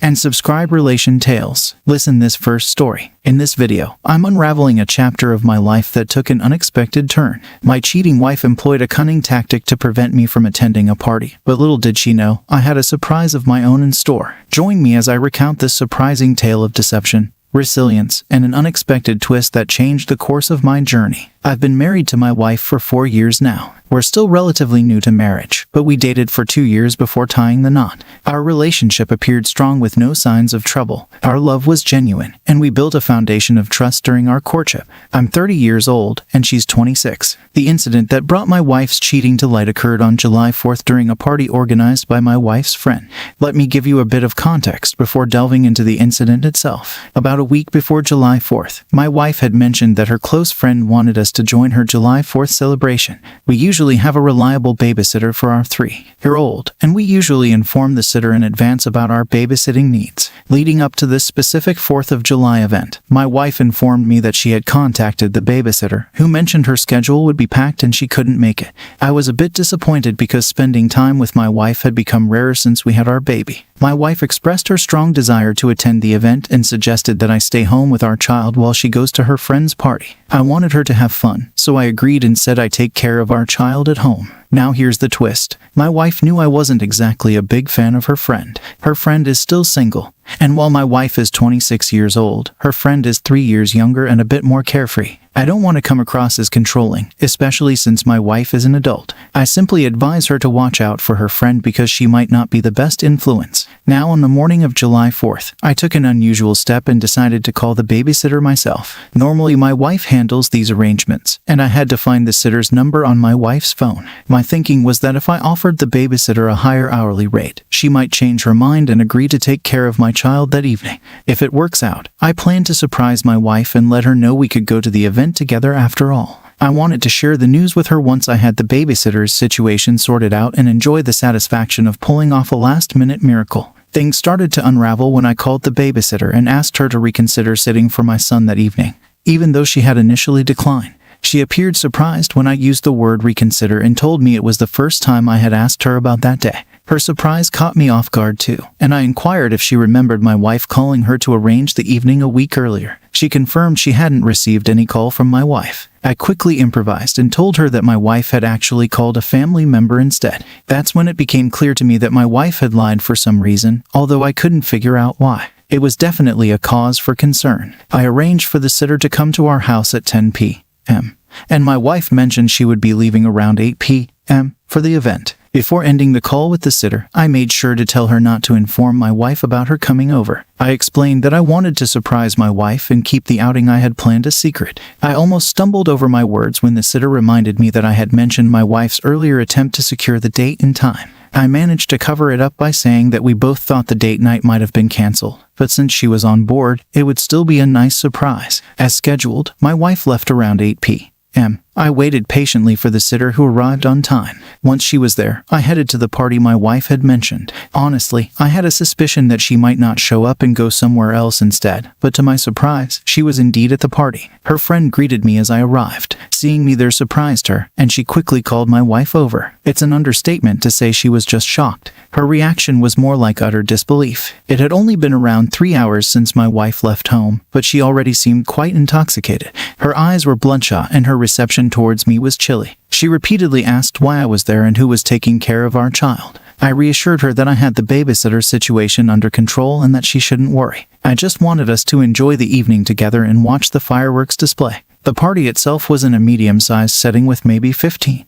and subscribe. Relation Tales. Listen this first story. In this video, I'm unraveling a chapter of my life that took an unexpected turn. My cheating wife employed a cunning tactic to prevent me from attending a party, but little did she know, I had a surprise of my own in store. Join me as I recount this surprising tale of deception, resilience, and an unexpected twist that changed the course of my journey. I've been married to my wife for 4 years now. We're still relatively new to marriage, but we dated for 2 years before tying the knot. Our relationship appeared strong with no signs of trouble. Our love was genuine, and we built a foundation of trust during our courtship. I'm 30 years old, and she's 26. The incident that brought my wife's cheating to light occurred on July 4th during a party organized by my wife's friend. Let me give you a bit of context before delving into the incident itself. About a week before July 4th, my wife had mentioned that her close friend wanted us to join her July 4th celebration. We usually have a reliable babysitter for our 3-year-old, and we usually inform the sitter in advance about our babysitting needs. Leading up to this specific 4th of July event, my wife informed me that she had contacted the babysitter, who mentioned her schedule would be packed and she couldn't make it. I was a bit disappointed because spending time with my wife had become rarer since we had our baby. My wife expressed her strong desire to attend the event and suggested that I stay home with our child while she goes to her friend's party. I wanted her to have fun, so I agreed and said I take care of our child at home. Now here's the twist. My wife knew I wasn't exactly a big fan of her friend. Her friend is still single, and while my wife is 26 years old, her friend is 3 years younger and a bit more carefree. I don't want to come across as controlling, especially since my wife is an adult. I simply advise her to watch out for her friend because she might not be the best influence. Now, on the morning of July 4th, I took an unusual step and decided to call the babysitter myself. Normally, my wife handles these arrangements, and I had to find the sitter's number on my wife's phone. My thinking was that if I offered the babysitter a higher hourly rate, she might change her mind and agree to take care of my child that evening. If it works out, I plan to surprise my wife and let her know we could go to the event together after all. I wanted to share the news with her once I had the babysitter's situation sorted out and enjoy the satisfaction of pulling off a last-minute miracle. Things started to unravel when I called the babysitter and asked her to reconsider sitting for my son that evening, even though she had initially declined. She appeared surprised when I used the word reconsider and told me it was the first time I had asked her about that day. Her surprise caught me off guard too, and I inquired if she remembered my wife calling her to arrange the evening a week earlier. She confirmed she hadn't received any call from my wife. I quickly improvised and told her that my wife had actually called a family member instead. That's when it became clear to me that my wife had lied for some reason, although I couldn't figure out why. It was definitely a cause for concern. I arranged for the sitter to come to our house at 10 p.m., and my wife mentioned she would be leaving around 8 p.m. for the event. Before ending the call with the sitter, I made sure to tell her not to inform my wife about her coming over. I explained that I wanted to surprise my wife and keep the outing I had planned a secret. I almost stumbled over my words when the sitter reminded me that I had mentioned my wife's earlier attempt to secure the date and time. I managed to cover it up by saying that we both thought the date night might have been canceled, but since she was on board, it would still be a nice surprise. As scheduled, my wife left around 8 p.m. I waited patiently for the sitter who arrived on time. Once she was there, I headed to the party my wife had mentioned. Honestly, I had a suspicion that she might not show up and go somewhere else instead, but to my surprise, she was indeed at the party. Her friend greeted me as I arrived. Seeing me there surprised her, and she quickly called my wife over. It's an understatement to say she was just shocked. Her reaction was more like utter disbelief. It had only been around 3 hours since my wife left home, but she already seemed quite intoxicated. Her eyes were bloodshot and her reception towards me was chilly. She repeatedly asked why I was there and who was taking care of our child. I reassured her that I had the babysitter situation under control and that she shouldn't worry. I just wanted us to enjoy the evening together and watch the fireworks display. The party itself was in a medium-sized setting with maybe 15-20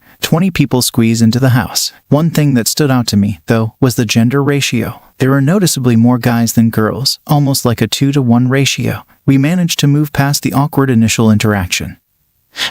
people squeezed into the house. One thing that stood out to me, though, was the gender ratio. There were noticeably more guys than girls, almost like a 2-to-1 ratio. We managed to move past the awkward initial interaction.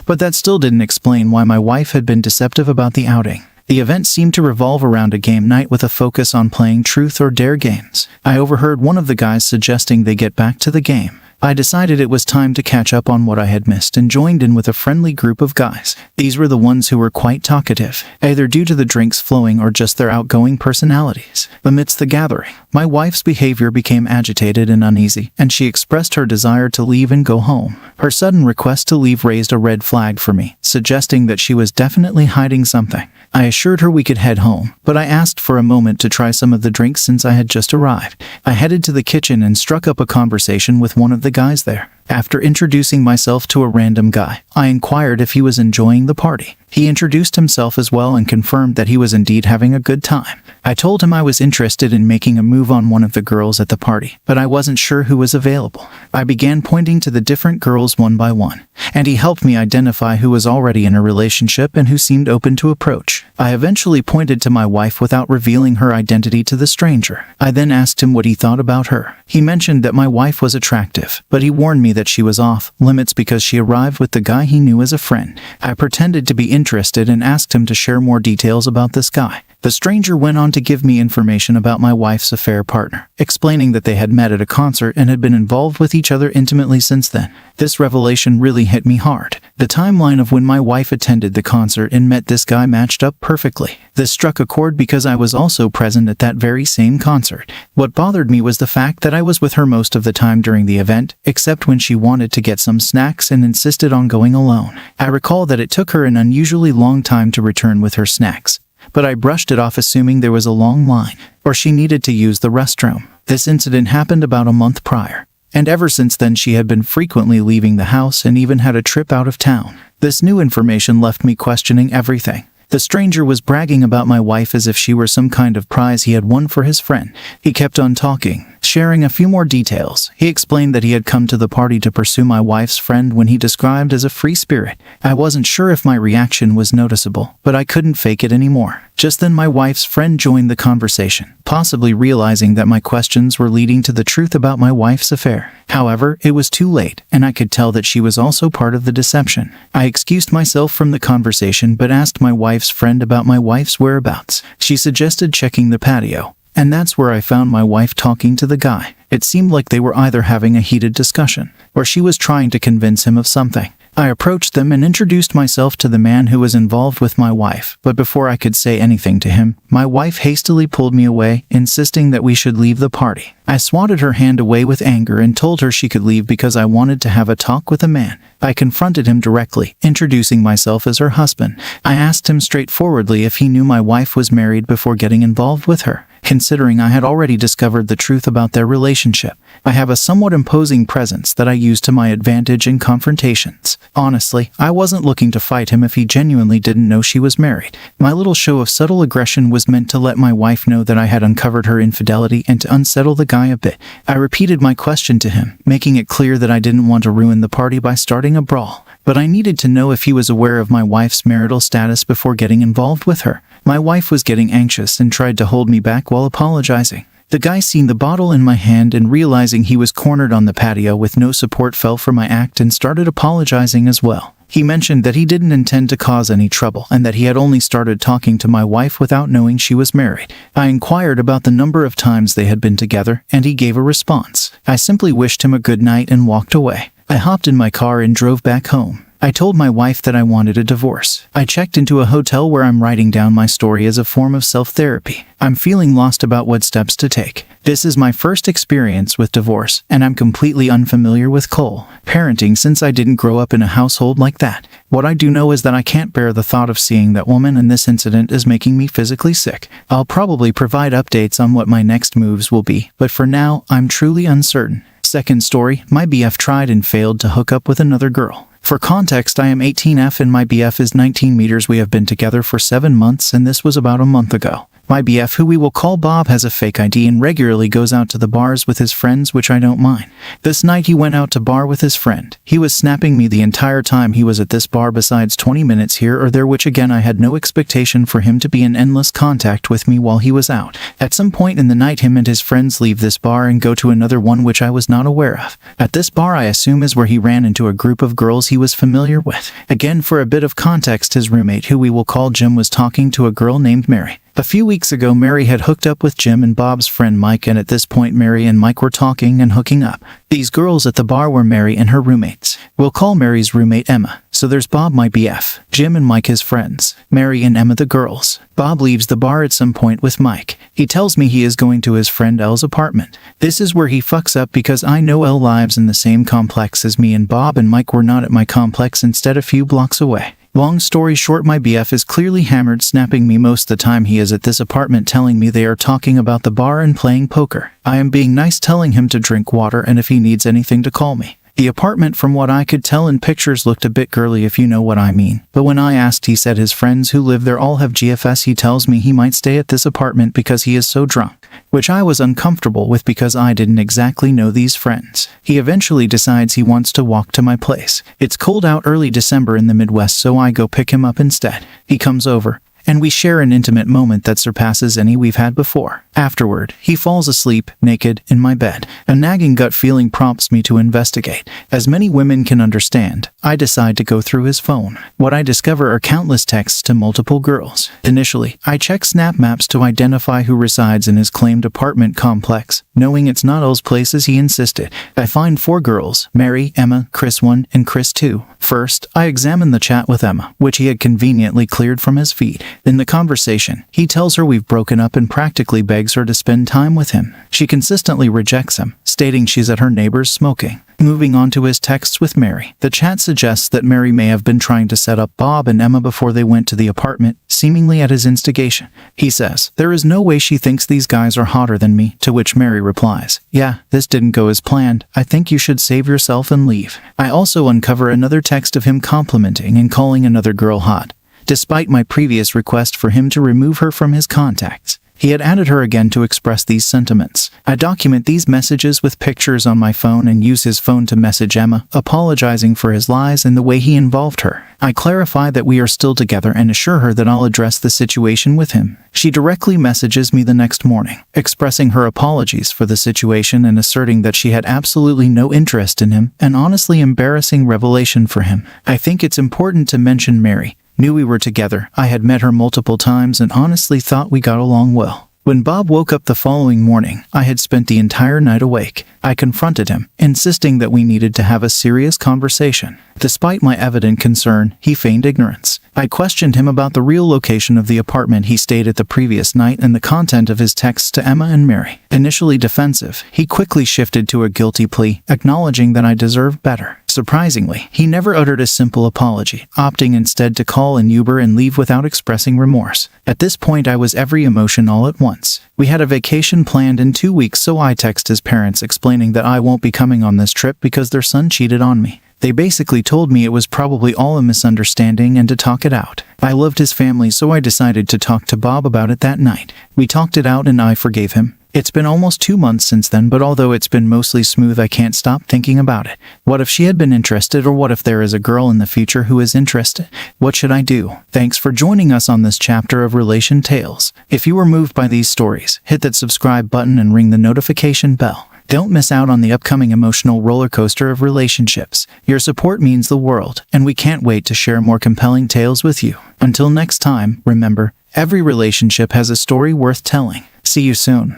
But that still didn't explain why my wife had been deceptive about the outing. The event seemed to revolve around a game night with a focus on playing truth or dare games. I overheard one of the guys suggesting they get back to the game. I decided it was time to catch up on what I had missed and joined in with a friendly group of guys. These were the ones who were quite talkative, either due to the drinks flowing or just their outgoing personalities. Amidst the gathering, my wife's behavior became agitated and uneasy, and she expressed her desire to leave and go home. Her sudden request to leave raised a red flag for me, suggesting that she was definitely hiding something. I assured her we could head home, but I asked for a moment to try some of the drinks since I had just arrived. I headed to the kitchen and struck up a conversation with one of the guys there. After introducing myself to a random guy, I inquired if he was enjoying the party. He introduced himself as well and confirmed that he was indeed having a good time. I told him I was interested in making a move on one of the girls at the party, but I wasn't sure who was available. I began pointing to the different girls one by one, and he helped me identify who was already in a relationship and who seemed open to approach. I eventually pointed to my wife without revealing her identity to the stranger. I then asked him what he thought about her. He mentioned that my wife was attractive, but he warned me that she was off limits because she arrived with the guy he knew as a friend. I pretended to be interested and asked him to share more details about this guy. The stranger went on to give me information about my wife's affair partner, explaining that they had met at a concert and had been involved with each other intimately since then. This revelation really hit me hard. The timeline of when my wife attended the concert and met this guy matched up perfectly. This struck a chord because I was also present at that very same concert. What bothered me was the fact that I was with her most of the time during the event, except when she wanted to get some snacks and insisted on going alone. I recall that it took her an unusually long time to return with her snacks, but I brushed it off assuming there was a long line, or she needed to use the restroom. This incident happened about a month prior, and ever since then she had been frequently leaving the house and even had a trip out of town. This new information left me questioning everything. The stranger was bragging about my wife as if she were some kind of prize he had won for his friend. He kept on talking, sharing a few more details. He explained that he had come to the party to pursue my wife's friend when he described as a free spirit. I wasn't sure if my reaction was noticeable, but I couldn't fake it anymore. Just then my wife's friend joined the conversation, possibly realizing that my questions were leading to the truth about my wife's affair. However, it was too late, and I could tell that she was also part of the deception. I excused myself from the conversation but asked my wife's friend about my wife's whereabouts. She suggested checking the patio, and that's where I found my wife talking to the guy. It seemed like they were either having a heated discussion, or she was trying to convince him of something. I approached them and introduced myself to the man who was involved with my wife, but before I could say anything to him, my wife hastily pulled me away, insisting that we should leave the party. I swatted her hand away with anger and told her she could leave because I wanted to have a talk with a man. I confronted him directly, introducing myself as her husband. I asked him straightforwardly if he knew my wife was married before getting involved with her, considering I had already discovered the truth about their relationship. I have a somewhat imposing presence that I use to my advantage in confrontations. Honestly, I wasn't looking to fight him if he genuinely didn't know she was married. My little show of subtle aggression was meant to let my wife know that I had uncovered her infidelity and to unsettle the guy a bit. I repeated my question to him, making it clear that I didn't want to ruin the party by starting a brawl, but I needed to know if he was aware of my wife's marital status before getting involved with her. My wife was getting anxious and tried to hold me back while apologizing. The guy seen the bottle in my hand and realizing he was cornered on the patio with no support fell for my act and started apologizing as well. He mentioned that he didn't intend to cause any trouble and that he had only started talking to my wife without knowing she was married. I inquired about the number of times they had been together, and he gave a response. I simply wished him a good night and walked away. I hopped in my car and drove back home. I told my wife that I wanted a divorce. I checked into a hotel where I'm writing down my story as a form of self-therapy. I'm feeling lost about what steps to take. This is my first experience with divorce, and I'm completely unfamiliar with co-parenting since I didn't grow up in a household like that. What I do know is that I can't bear the thought of seeing that woman, and this incident is making me physically sick. I'll probably provide updates on what my next moves will be, but for now, I'm truly uncertain. Second story, my BF tried and failed to hook up with another girl. For context, I am 18F and my BF is 19 meters. We have been together for 7 months and this was about a month ago. My BF, who we will call Bob, has a fake ID and regularly goes out to the bars with his friends, which I don't mind. This night he went out to bar with his friend. He was snapping me the entire time he was at this bar besides 20 minutes here or there, which again I had no expectation for him to be in endless contact with me while he was out. At some point in the night him and his friends leave this bar and go to another one which I was not aware of. At this bar I assume is where he ran into a group of girls he was familiar with. Again, for a bit of context, his roommate, who we will call Jim, was talking to a girl named Mary. A few weeks ago, Mary had hooked up with Jim and Bob's friend Mike, and at this point Mary and Mike were talking and hooking up. These girls at the bar were Mary and her roommates. We'll call Mary's roommate Emma. So there's Bob, my BF, Jim and Mike his friends, Mary and Emma the girls. Bob leaves the bar at some point with Mike. He tells me he is going to his friend Elle's apartment. This is where he fucks up because I know Elle lives in the same complex as me, and Bob and Mike were not at my complex, instead a few blocks away. Long story short, my BF is clearly hammered, snapping me most of the time he is at this apartment, telling me they are talking about the bar and playing poker. I am being nice, telling him to drink water and if he needs anything to call me. The apartment, from what I could tell in pictures, looked a bit girly, if you know what I mean. But when I asked, he said his friends who live there all have GFS. He tells me he might stay at this apartment because he is so drunk, which I was uncomfortable with because I didn't exactly know these friends. He eventually decides he wants to walk to my place. It's cold out, early December in the Midwest, so I go pick him up instead. He comes over, and we share an intimate moment that surpasses any we've had before. Afterward, he falls asleep, naked, in my bed. A nagging gut feeling prompts me to investigate. As many women can understand, I decide to go through his phone. What I discover are countless texts to multiple girls. Initially, I check snap maps to identify who resides in his claimed apartment complex. Knowing it's not those places he insisted, I find 4 girls: Mary, Emma, Chris 1, and Chris 2. First, I examine the chat with Emma, which he had conveniently cleared from his feed. In the conversation, he tells her we've broken up and practically begs her to spend time with him. She consistently rejects him, stating she's at her neighbor's smoking. Moving on to his texts with Mary, the chat suggests that Mary may have been trying to set up Bob and Emma before they went to the apartment, seemingly at his instigation. He says, "There is no way she thinks these guys are hotter than me," to which Mary replies, "Yeah, this didn't go as planned. I think you should save yourself and leave." I also uncover another text of him complimenting and calling another girl hot, despite my previous request for him to remove her from his contacts. He had added her again to express these sentiments. I document these messages with pictures on my phone and use his phone to message Emma, apologizing for his lies and the way he involved her. I clarify that we are still together and assure her that I'll address the situation with him. She directly messages me the next morning, expressing her apologies for the situation and asserting that she had absolutely no interest in him, an honestly embarrassing revelation for him. I think it's important to mention Mary knew we were together. I had met her multiple times and honestly thought we got along well. When Bob woke up the following morning, I had spent the entire night awake. I confronted him, insisting that we needed to have a serious conversation. Despite my evident concern, he feigned ignorance. I questioned him about the real location of the apartment he stayed at the previous night and the content of his texts to Emma and Mary. Initially defensive, he quickly shifted to a guilty plea, acknowledging that I deserved better. Surprisingly, he never uttered a simple apology, opting instead to call an Uber and leave without expressing remorse. At this point, I was every emotion all at once. We had a vacation planned in 2 weeks, so I text his parents explaining that I won't be coming on this trip because their son cheated on me. They basically told me it was probably all a misunderstanding and to talk it out. I loved his family, so I decided to talk to Bob about it that night. We talked it out and I forgave him. It's been almost 2 months since then, but although it's been mostly smooth, I can't stop thinking about it. What if she had been interested, or what if there is a girl in the future who is interested? What should I do? Thanks for joining us on this chapter of Relation Tales. If you were moved by these stories, hit that subscribe button and ring the notification bell. Don't miss out on the upcoming emotional roller coaster of relationships. Your support means the world, and we can't wait to share more compelling tales with you. Until next time, remember, every relationship has a story worth telling. See you soon.